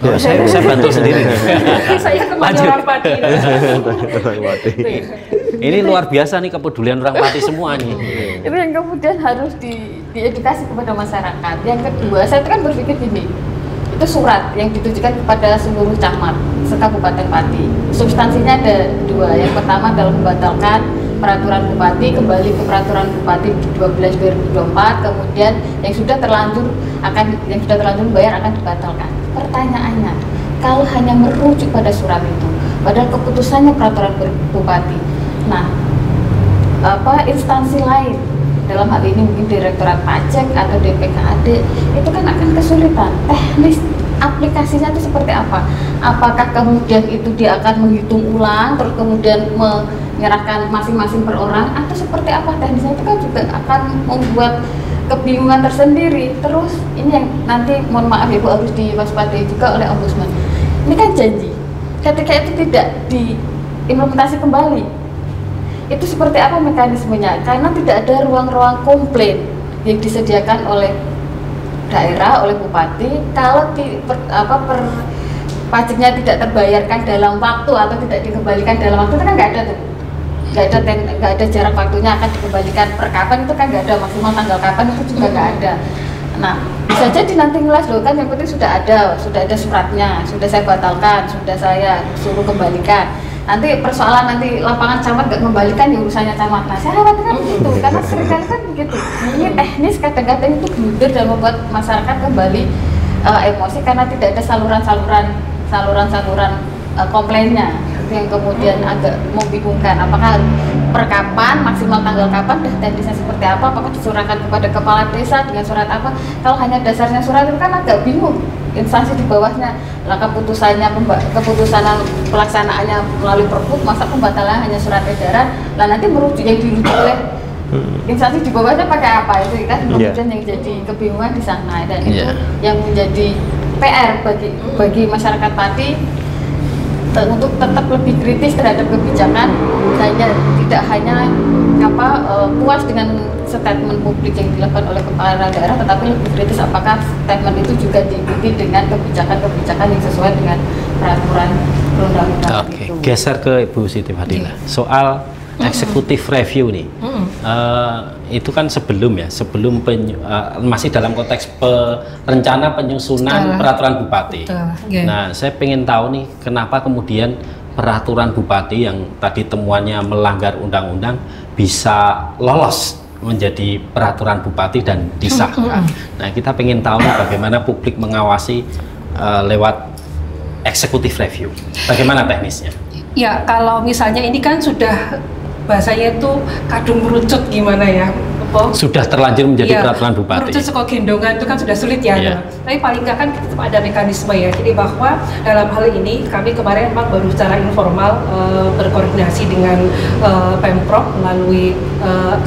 Ya, saya bantu sendiri. Saya temannya orang Pati. Ini luar biasa nih kepedulian orang Pati semua nih. Itu yang kemudian harus diedukasi kepada masyarakat. Yang kedua, saya kan berpikir gini, itu surat yang ditujukan kepada seluruh camat se-Kabupaten Pati. Substansinya ada dua. Yang pertama adalah membatalkan peraturan bupati, kembali ke peraturan bupati 12/2024, kemudian yang sudah terlanjur bayar akan dibatalkan. Pertanyaannya, kalau hanya merujuk pada surat itu, padahal keputusannya peraturan bupati. Nah, instansi lain dalam hal ini mungkin Direktorat Pajak atau DPKAD itu kan akan kesulitan teknis aplikasinya itu seperti apa? Apakah kemudian itu dia akan menghitung ulang terus kemudian menyerahkan masing-masing per orang atau seperti apa teknisnya? Itu kan juga akan membuat kebingungan tersendiri. Terus ini yang nanti mohon maaf Ibu harus diwaspadai juga oleh Ombudsman. Ini kan janji ketika itu tidak diimplementasi kembali, itu seperti apa mekanismenya? Karena tidak ada ruang-ruang komplain yang disediakan oleh daerah, oleh bupati kalau pajaknya tidak terbayarkan dalam waktu atau tidak dikembalikan dalam waktu, itu kan nggak ada tuh, nggak ada jarak waktunya akan dikembalikan per kapan, itu kan nggak ada, maksimal tanggal kapan itu juga nggak ada. Nah, bisa jadi nanti ngelas loh kan, yang penting sudah ada suratnya, sudah saya batalkan, sudah saya suruh kembalikan. Nanti persoalan nanti lapangan camat nggak kembalikan ya urusannya camat. Nah, saya khawatirkan begitu, karena seringkali kan begitu. Ini teknis kadang-kadang itu blunder dan membuat masyarakat kembali emosi karena tidak ada saluran-saluran saluran-saluran komplainnya yang kemudian agak membingungkan. Apakah per kapan, maksimal tanggal kapan, dan teknisnya seperti apa, apakah disurahkan kepada kepala desa dengan surat apa? Kalau hanya dasarnya surat itu kan agak bingung instansi di bawahnya. Lah keputusan pelaksanaannya melalui pergub, masa pembatalannya hanya surat edaran. Lah nanti yang dirujuk oleh instansi di bawahnya pakai apa, itu kan kemudian yang jadi kebingungan di sana. Dan itu yang menjadi PR bagi masyarakat Pati untuk tetap lebih kritis terhadap kebijakan, tidak hanya puas dengan statement publik yang dilakukan oleh kepala daerah, tetapi lebih kritis apakah statement itu juga diikuti dengan kebijakan-kebijakan yang sesuai dengan peraturan perundang-undangan. Oke, geser ke Ibu Siti Fadila. Soal eksekutif review nih, itu kan sebelum masih dalam konteks rencana penyusunan peraturan bupati. Nah, saya pengen tahu nih, kenapa kemudian peraturan bupati yang tadi temuannya melanggar undang-undang bisa lolos menjadi peraturan bupati dan disahkan. Nah, kita pengen tahu nih, bagaimana publik mengawasi lewat eksekutif review. Bagaimana teknisnya? Ya, kalau misalnya ini kan sudah bahasanya itu kadung merucut gimana ya, sudah terlanjur menjadi peraturan bupati. Merucut sekok gendongan itu kan sudah sulit ya. Tapi paling nggak kan tetap ada mekanisme ya. Jadi bahwa dalam hal ini kami kemarin memang baru secara informal berkoordinasi dengan Pemprov melalui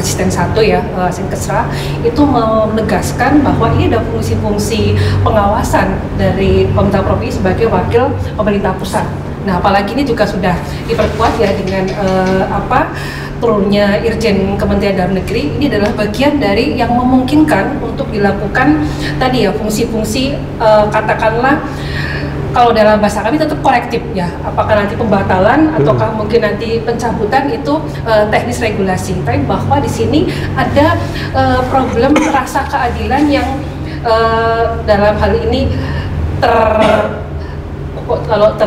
asisten 1 ya, Sinkesra, itu menegaskan bahwa ini ada fungsi-fungsi pengawasan dari pemerintah provinsi sebagai wakil pemerintah pusat. Nah, apalagi ini juga sudah diperkuat ya dengan turunnya Irjen Kementerian Dalam Negeri. Ini adalah bagian dari yang memungkinkan untuk dilakukan tadi ya fungsi-fungsi katakanlah kalau dalam bahasa kami tetap korektif ya. Apakah nanti pembatalan ataukah mungkin nanti pencabutan itu teknis regulasi. Tapi bahwa di sini ada problem rasa keadilan yang dalam hal ini kalau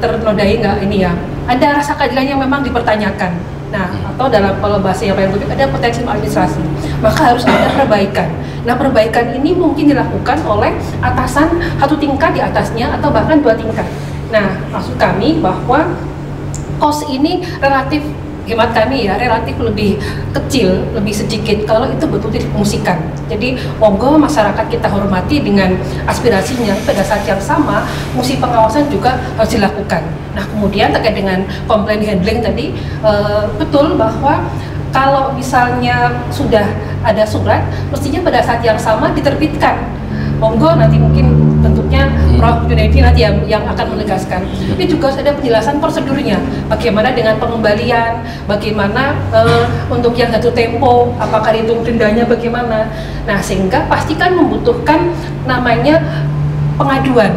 ternodai nggak ini ya, ada rasa keadilan yang memang dipertanyakan. Nah, atau dalam kalau bahasa yang paling lebih ada potensi maladministrasi, maka harus ada perbaikan. Nah, perbaikan ini mungkin dilakukan oleh atasan satu tingkat di atasnya atau bahkan 2 tingkat. Nah, maksud kami bahwa kos ini relatif, hemat kami ya, relatif lebih kecil, lebih sedikit kalau itu betul-betul difungsikan. Jadi monggo masyarakat kita hormati dengan aspirasinya, pada saat yang sama fungsi pengawasan juga harus dilakukan. Nah, kemudian terkait dengan komplain handling tadi, betul bahwa kalau misalnya sudah ada surat, mestinya pada saat yang sama diterbitkan. Monggo nanti mungkin bentuknya Prof. Junaidi nanti yang akan menegaskan. Tapi juga ada penjelasan prosedurnya, bagaimana dengan pengembalian, bagaimana untuk yang jatuh tempo, apakah hitung dendanya bagaimana. Nah, sehingga pastikan membutuhkan namanya pengaduan.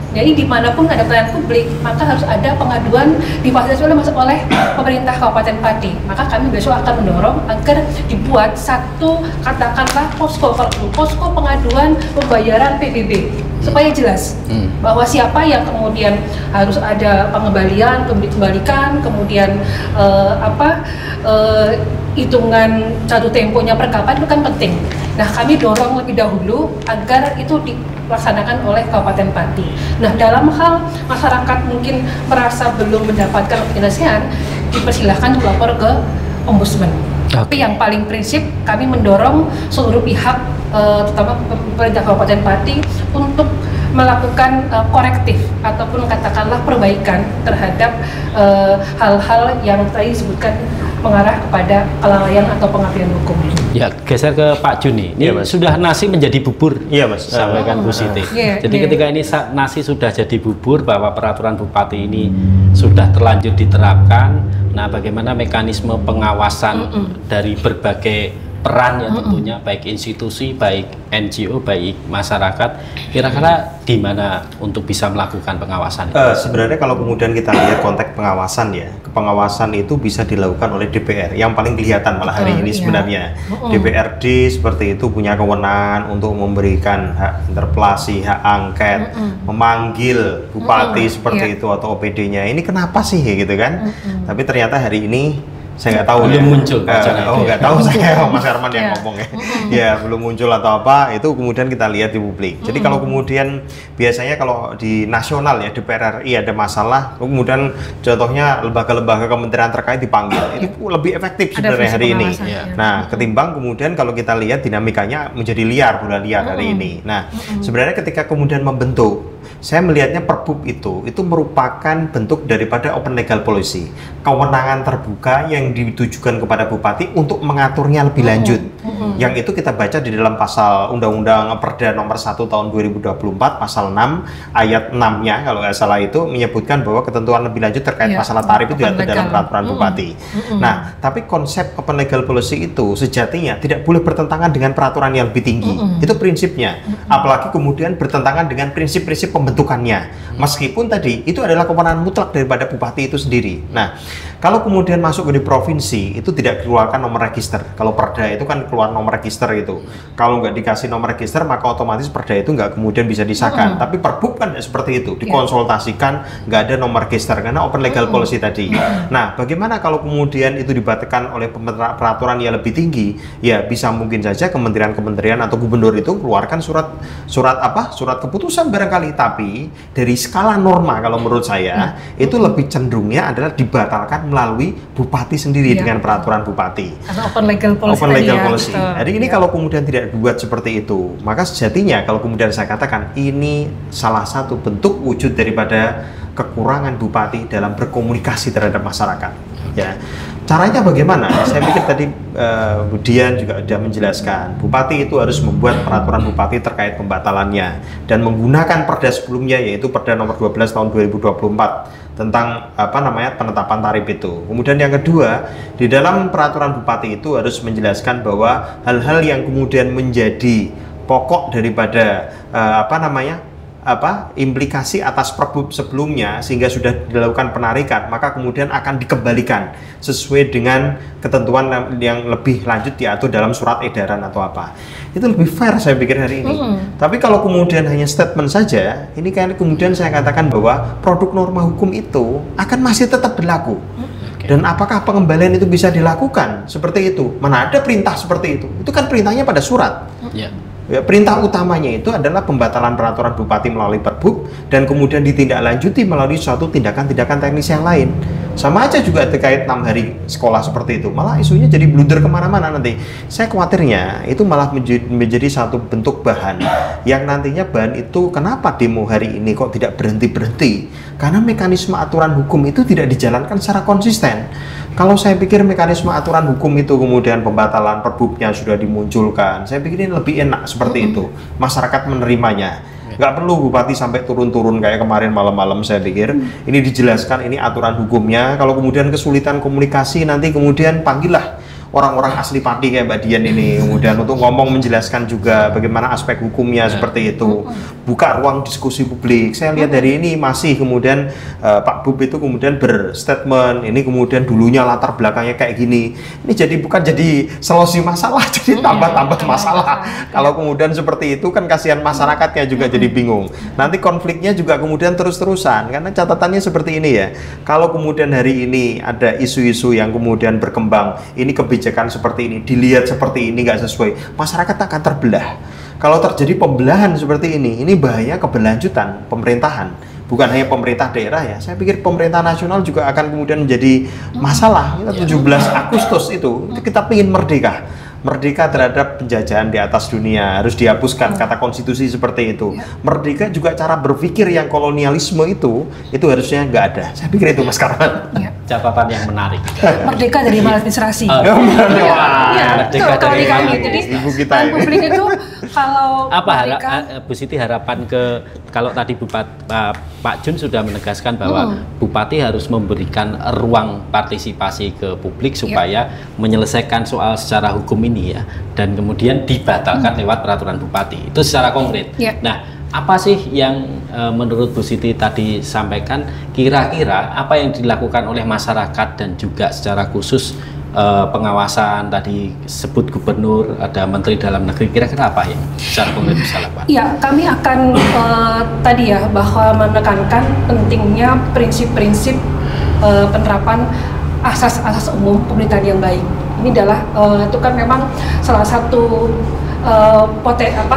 Jadi dimanapun ada pelayanan publik, maka harus ada pengaduan difasilitasi oleh pemerintah Kabupaten Pati. Maka kami besok akan mendorong agar dibuat satu katakanlah posko pengaduan pembayaran PBB supaya jelas bahwa siapa yang kemudian harus ada pengembalian, dikembalikan, kemudian hitungan jatuh temponya per kapan itu kan penting. Nah, kami dorong lebih dahulu agar itu dilaksanakan oleh Kabupaten Pati. Nah, dalam hal masyarakat mungkin merasa belum mendapatkan penyelesaian, dipersilahkan melapor ke Ombudsman. Tapi yang paling prinsip kami mendorong seluruh pihak, terutama pemerintah Kabupaten Pati untuk melakukan korektif ataupun katakanlah perbaikan terhadap hal-hal yang tadi disebutkan mengarah kepada kelalaian atau pengabaian hukum. Ya, geser ke Pak Juni. Ini sudah nasi menjadi bubur. Iya, Mas. Sampaikan Bu Siti. Jadi ketika ini nasi sudah jadi bubur, bahwa peraturan bupati ini sudah terlanjur diterapkan. Nah, bagaimana mekanisme pengawasan dari berbagai peran ya tentunya, baik institusi, baik NGO, baik masyarakat, kira-kira di mana untuk bisa melakukan pengawasan? Sebenarnya kalau kemudian kita lihat konteks pengawasan ya, pengawasan itu bisa dilakukan oleh DPR, yang paling kelihatan malah hari ini sebenarnya. DPRD seperti itu punya kewenangan untuk memberikan hak interpelasi, hak angket, memanggil bupati seperti itu atau OPD-nya. Ini kenapa sih gitu kan? Tapi ternyata hari ini Saya nggak tahu belum ya. muncul wacana itu. Nggak tahu saya Mas Herman yang Ya. ngomong ya. Ya belum muncul atau apa itu kemudian kita lihat di publik. Jadi kalau kemudian biasanya kalau di nasional ya DPR RI ada masalah, kemudian contohnya lembaga-lembaga kementerian terkait dipanggil, itu lebih efektif Ada sebenarnya fungsi hari ini. pengawasan, ya. Nah ketimbang kemudian kalau kita lihat dinamikanya menjadi liar, bola liar hari ini. Nah sebenarnya ketika kemudian membentuk, saya melihatnya Perbup itu merupakan bentuk daripada open legal policy, kewenangan terbuka yang ditujukan kepada bupati untuk mengaturnya lebih lanjut. Yang itu kita baca di dalam pasal Undang-Undang Perda nomor 1 tahun 2024 pasal 6 ayat 6-nya kalau nggak salah itu menyebutkan bahwa ketentuan lebih lanjut terkait Ya, masalah tarif itu diatur open dalam legal. peraturan bupati. Nah, tapi konsep open legal policy itu sejatinya tidak boleh bertentangan dengan peraturan yang lebih tinggi. Itu prinsipnya. Apalagi kemudian bertentangan dengan prinsip-prinsip pembentukannya. Meskipun tadi itu adalah kewenangan mutlak daripada bupati itu sendiri. Nah, kalau kemudian masuk ke di provinsi itu tidak dikeluarkan nomor register. Kalau perda itu kan keluar nomor register itu. Kalau nggak dikasih nomor register maka otomatis perda itu nggak kemudian bisa disahkan. Tapi Perbup kan seperti itu, dikonsultasikan nggak ada nomor register karena open legal policy tadi. Nah, bagaimana kalau kemudian itu dibatalkan oleh peraturan yang lebih tinggi? Ya bisa mungkin saja kementerian-kementerian atau gubernur itu keluarkan surat keputusan barangkali. Tapi dari skala norma kalau menurut saya itu lebih cenderungnya adalah dibatalkan melalui bupati sendiri dengan peraturan bupati. Karena open legal policy. Open legal tadi ya, policy. betul. Jadi ini kalau kemudian tidak dibuat seperti itu, maka sejatinya kalau kemudian saya katakan ini salah satu bentuk wujud daripada kekurangan bupati dalam berkomunikasi terhadap masyarakat. Ya, caranya bagaimana? Saya pikir tadi Dian juga sudah menjelaskan, bupati itu harus membuat peraturan bupati terkait pembatalannya dan menggunakan perda sebelumnya yaitu Perda nomor 12 tahun 2024 tentang penetapan tarif itu. Kemudian yang kedua, di dalam peraturan bupati itu harus menjelaskan bahwa hal-hal yang kemudian menjadi pokok daripada implikasi atas Perbup sebelumnya sehingga sudah dilakukan penarikan, maka kemudian akan dikembalikan sesuai dengan ketentuan yang lebih lanjut diatur dalam surat edaran atau apa. Itu lebih fair saya pikir hari ini. Tapi kalau kemudian hanya statement saja, ini kan kemudian saya katakan bahwa produk norma hukum itu akan masih tetap berlaku. Dan apakah pengembalian itu bisa dilakukan seperti itu? Mana ada perintah seperti itu? Itu kan perintahnya pada surat. Ya, perintah utamanya itu adalah pembatalan peraturan bupati melalui Perbup dan kemudian ditindaklanjuti melalui suatu tindakan-tindakan teknis yang lain. Sama aja juga terkait 6 hari sekolah seperti itu. Malah isunya jadi blunder kemana-mana nanti. Saya khawatirnya itu malah menjadi satu bentuk bahan yang nantinya bahan itu kenapa demo hari ini kok tidak berhenti-berhenti? Karena mekanisme aturan hukum itu tidak dijalankan secara konsisten. Kalau saya pikir mekanisme aturan hukum itu kemudian pembatalan Perbupnya sudah dimunculkan, saya pikir ini lebih enak seperti itu. Masyarakat menerimanya. Nggak perlu bupati sampai turun-turun kayak kemarin malam-malam saya pikir. Ini dijelaskan, ini aturan hukumnya. Kalau kemudian kesulitan komunikasi, nanti kemudian panggillah orang-orang asli Pati kayak Mbak Dian ini kemudian untuk ngomong menjelaskan juga bagaimana aspek hukumnya seperti itu, buka ruang diskusi publik. Saya lihat dari ini masih kemudian Pak Bub itu kemudian berstatement ini kemudian dulunya latar belakangnya kayak gini, ini jadi bukan jadi solusi masalah jadi tambah-tambah masalah. Kalau kemudian seperti itu kan kasihan masyarakatnya juga jadi bingung, nanti konfliknya juga kemudian terus-terusan karena catatannya seperti ini ya. Kalau kemudian hari ini ada isu-isu yang kemudian berkembang, ini kebijakan seperti ini, dilihat seperti ini nggak sesuai, masyarakat akan terbelah. Kalau terjadi pembelahan seperti ini bahaya keberlanjutan pemerintahan. Bukan hanya pemerintah daerah ya, saya pikir pemerintah nasional juga akan kemudian menjadi masalah. 17 Agustus itu kita ingin merdeka. Merdeka terhadap penjajahan di atas dunia, harus dihapuskan kata konstitusi seperti itu. Merdeka juga cara berpikir yang kolonialisme itu harusnya nggak ada. Saya pikir itu Mas Karman. Catatan yang menarik. Merdeka dari maladministrasi. Merdeka dari kami. Jadi ibu kita peran publik itu kalau Bu Siti harapan kalau tadi Pak Jun sudah menegaskan bahwa bupati harus memberikan ruang partisipasi ke publik supaya menyelesaikan soal secara hukum ini ya, dan kemudian dibatalkan lewat peraturan bupati. Itu secara konkret. Nah, apa sih yang menurut Bu Siti tadi sampaikan, kira-kira apa yang dilakukan oleh masyarakat dan juga secara khusus pengawasan tadi sebut gubernur, ada menteri dalam negeri, kira-kira apa yang secara konkret bisa lakukan? Ya, kami akan tadi ya bahwa menekankan pentingnya prinsip-prinsip penerapan asas-asas umum pemerintahan yang baik. Ini adalah itu kan memang salah satu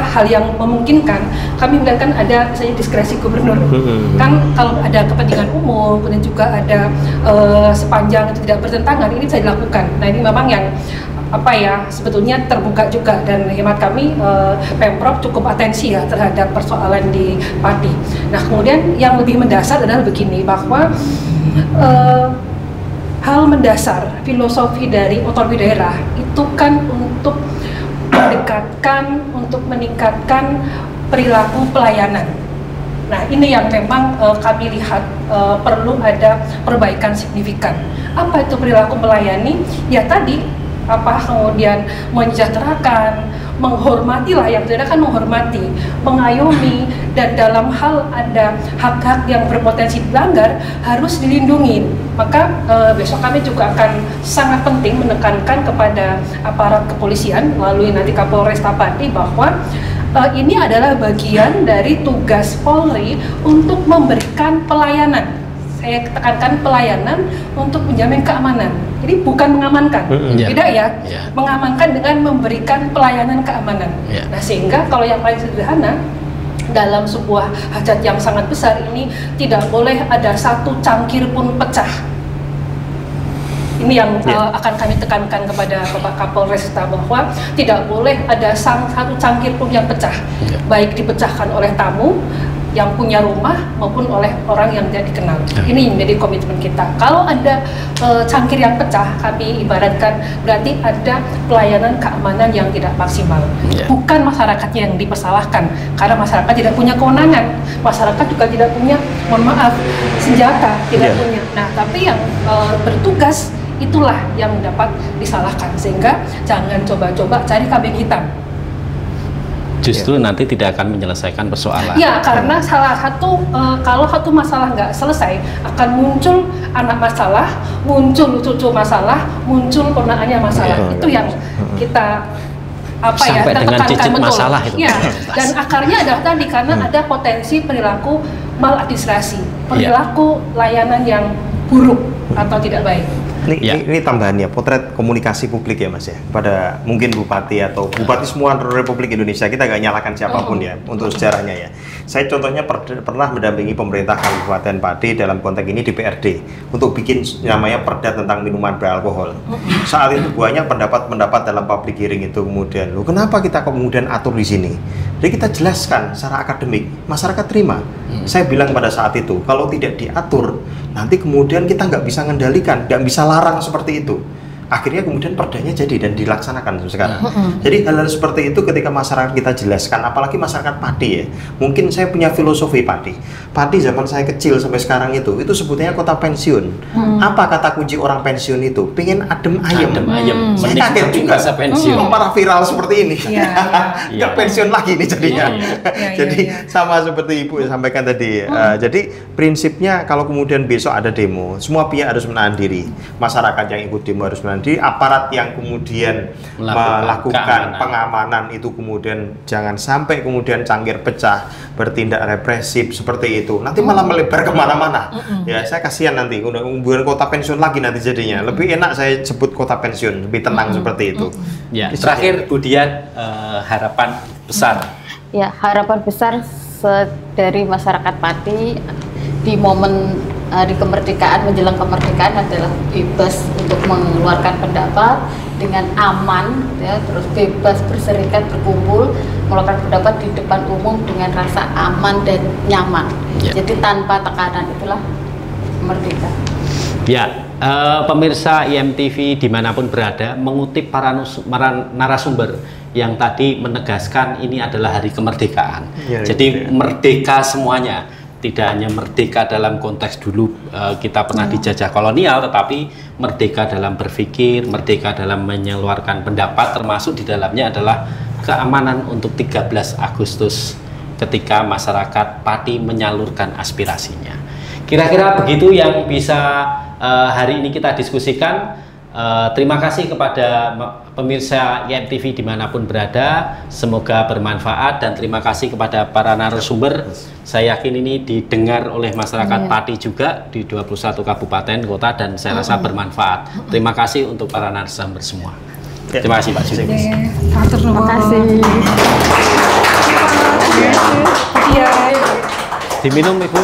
hal yang memungkinkan. Kami melihat kan ada misalnya diskresi gubernur, kan kalau ada kepentingan umum, kemudian juga ada sepanjang itu tidak bertentangan, ini bisa dilakukan. Nah ini memang yang sebetulnya terbuka juga, dan hemat kami Pemprov cukup atensi ya terhadap persoalan di Pati. Nah kemudian yang lebih mendasar adalah begini, bahwa hal mendasar filosofi dari otonomi daerah itu kan untuk mendekatkan, untuk meningkatkan perilaku pelayanan. Nah ini yang memang kami lihat perlu ada perbaikan signifikan. Apa itu perilaku melayani? Ya tadi kemudian mensejahterakan, menghormati lah, yang tidak kan menghormati, mengayomi, dan dalam hal ada hak-hak yang berpotensi dilanggar harus dilindungi. Maka besok kami juga akan sangat penting menekankan kepada aparat kepolisian melalui nanti Kapolresta Pati bahwa ini adalah bagian dari tugas Polri untuk memberikan pelayanan. Saya tekankan pelayanan untuk menjamin keamanan. Jadi bukan mengamankan, tidak ya, mengamankan dengan memberikan pelayanan keamanan. Nah sehingga kalau yang paling sederhana, dalam sebuah hajat yang sangat besar ini tidak boleh ada satu cangkir pun pecah. Ini yang akan kami tekankan kepada Bapak Kapolresta, bahwa tidak boleh ada satu cangkir pun yang pecah, baik dipecahkan oleh tamu yang punya rumah maupun oleh orang yang tidak dikenal. Ini menjadi komitmen kita. Kalau ada cangkir yang pecah, kami ibaratkan berarti ada pelayanan keamanan yang tidak maksimal. Bukan masyarakatnya yang dipersalahkan, karena masyarakat tidak punya kewenangan. Masyarakat juga tidak punya, mohon maaf, senjata, tidak punya. Nah, tapi yang bertugas itulah yang dapat disalahkan. Sehingga jangan coba-coba cari kambing hitam. Justru nanti tidak akan menyelesaikan persoalan. Ya, karena salah satu kalau satu masalah nggak selesai, akan muncul anak masalah, muncul cucu masalah, muncul ponakannya masalah. Itu yang kita sampai dengan cicit masalah itu. Ya, dan akarnya adalah tadi karena ada potensi perilaku maladministrasi, perilaku layanan yang buruk atau tidak baik. Ini tambahannya, potret komunikasi publik ya Mas ya, pada mungkin bupati atau bupati semua Republik Indonesia, kita nggak nyalakan siapapun ya untuk sejarahnya ya. Saya contohnya pernah mendampingi pemerintah Kabupaten Pati dalam konteks ini DPRD untuk bikin namanya perda tentang minuman beralkohol. Saat itu banyak pendapat-pendapat dalam public hearing itu, kemudian loh kenapa kita kemudian atur di sini? Jadi kita jelaskan secara akademik, masyarakat terima. Saya bilang pada saat itu, kalau tidak diatur, nanti kemudian kita nggak bisa mengendalikan, nggak bisa larang seperti itu. Akhirnya kemudian perdanya jadi dan dilaksanakan sekarang. Jadi hal-hal seperti itu ketika masyarakat kita jelaskan, apalagi masyarakat Pati ya. Mungkin saya punya filosofi Pati. Pati zaman saya kecil sampai sekarang itu sebutnya kota pensiun. Apa kata kunci orang pensiun itu? Pengen adem ayem. Saya kaget juga pensiun. Para viral seperti ini. Nggak pensiun lagi nih jadinya. Jadi sama seperti Ibu sampaikan tadi. Jadi prinsipnya kalau kemudian besok ada demo, semua pihak harus menahan diri. Masyarakat yang ikut demo harus menahan diri, aparat yang kemudian melakukan pengamanan itu kemudian jangan sampai kemudian cangkir pecah, bertindak represif seperti itu. Nanti malah melebar kemana-mana. Ya saya kasihan nanti, bukan kota pensiun lagi nanti jadinya. Lebih enak saya sebut kota pensiun, lebih tenang seperti itu. Ya, terakhir Bu Dian, harapan besar. Ya, harapan besar dari masyarakat Pati di momen hari kemerdekaan, menjelang kemerdekaan adalah bebas untuk mengeluarkan pendapat dengan aman, ya, terus bebas berserikat, berkumpul, mengeluarkan pendapat di depan umum dengan rasa aman dan nyaman. Jadi tanpa tekanan, itulah merdeka. Ya, pemirsa IMTV dimanapun berada, mengutip para narasumber yang tadi menegaskan ini adalah hari kemerdekaan. Jadi merdeka semuanya. Tidak hanya merdeka dalam konteks dulu kita pernah dijajah kolonial, tetapi merdeka dalam berpikir, merdeka dalam mengeluarkan pendapat, termasuk di dalamnya adalah keamanan untuk 13 Agustus ketika masyarakat Pati menyalurkan aspirasinya. Kira-kira begitu yang bisa hari ini kita diskusikan. Terima kasih kepada pemirsa IMTV dimanapun berada, semoga bermanfaat, dan terima kasih kepada para narasumber. Saya yakin ini didengar oleh masyarakat Pati juga di 21 kabupaten kota, dan saya rasa bermanfaat. Terima kasih untuk para narasumber semua. Terima kasih Pak Juni. Terima kasih. Diminum Ibu.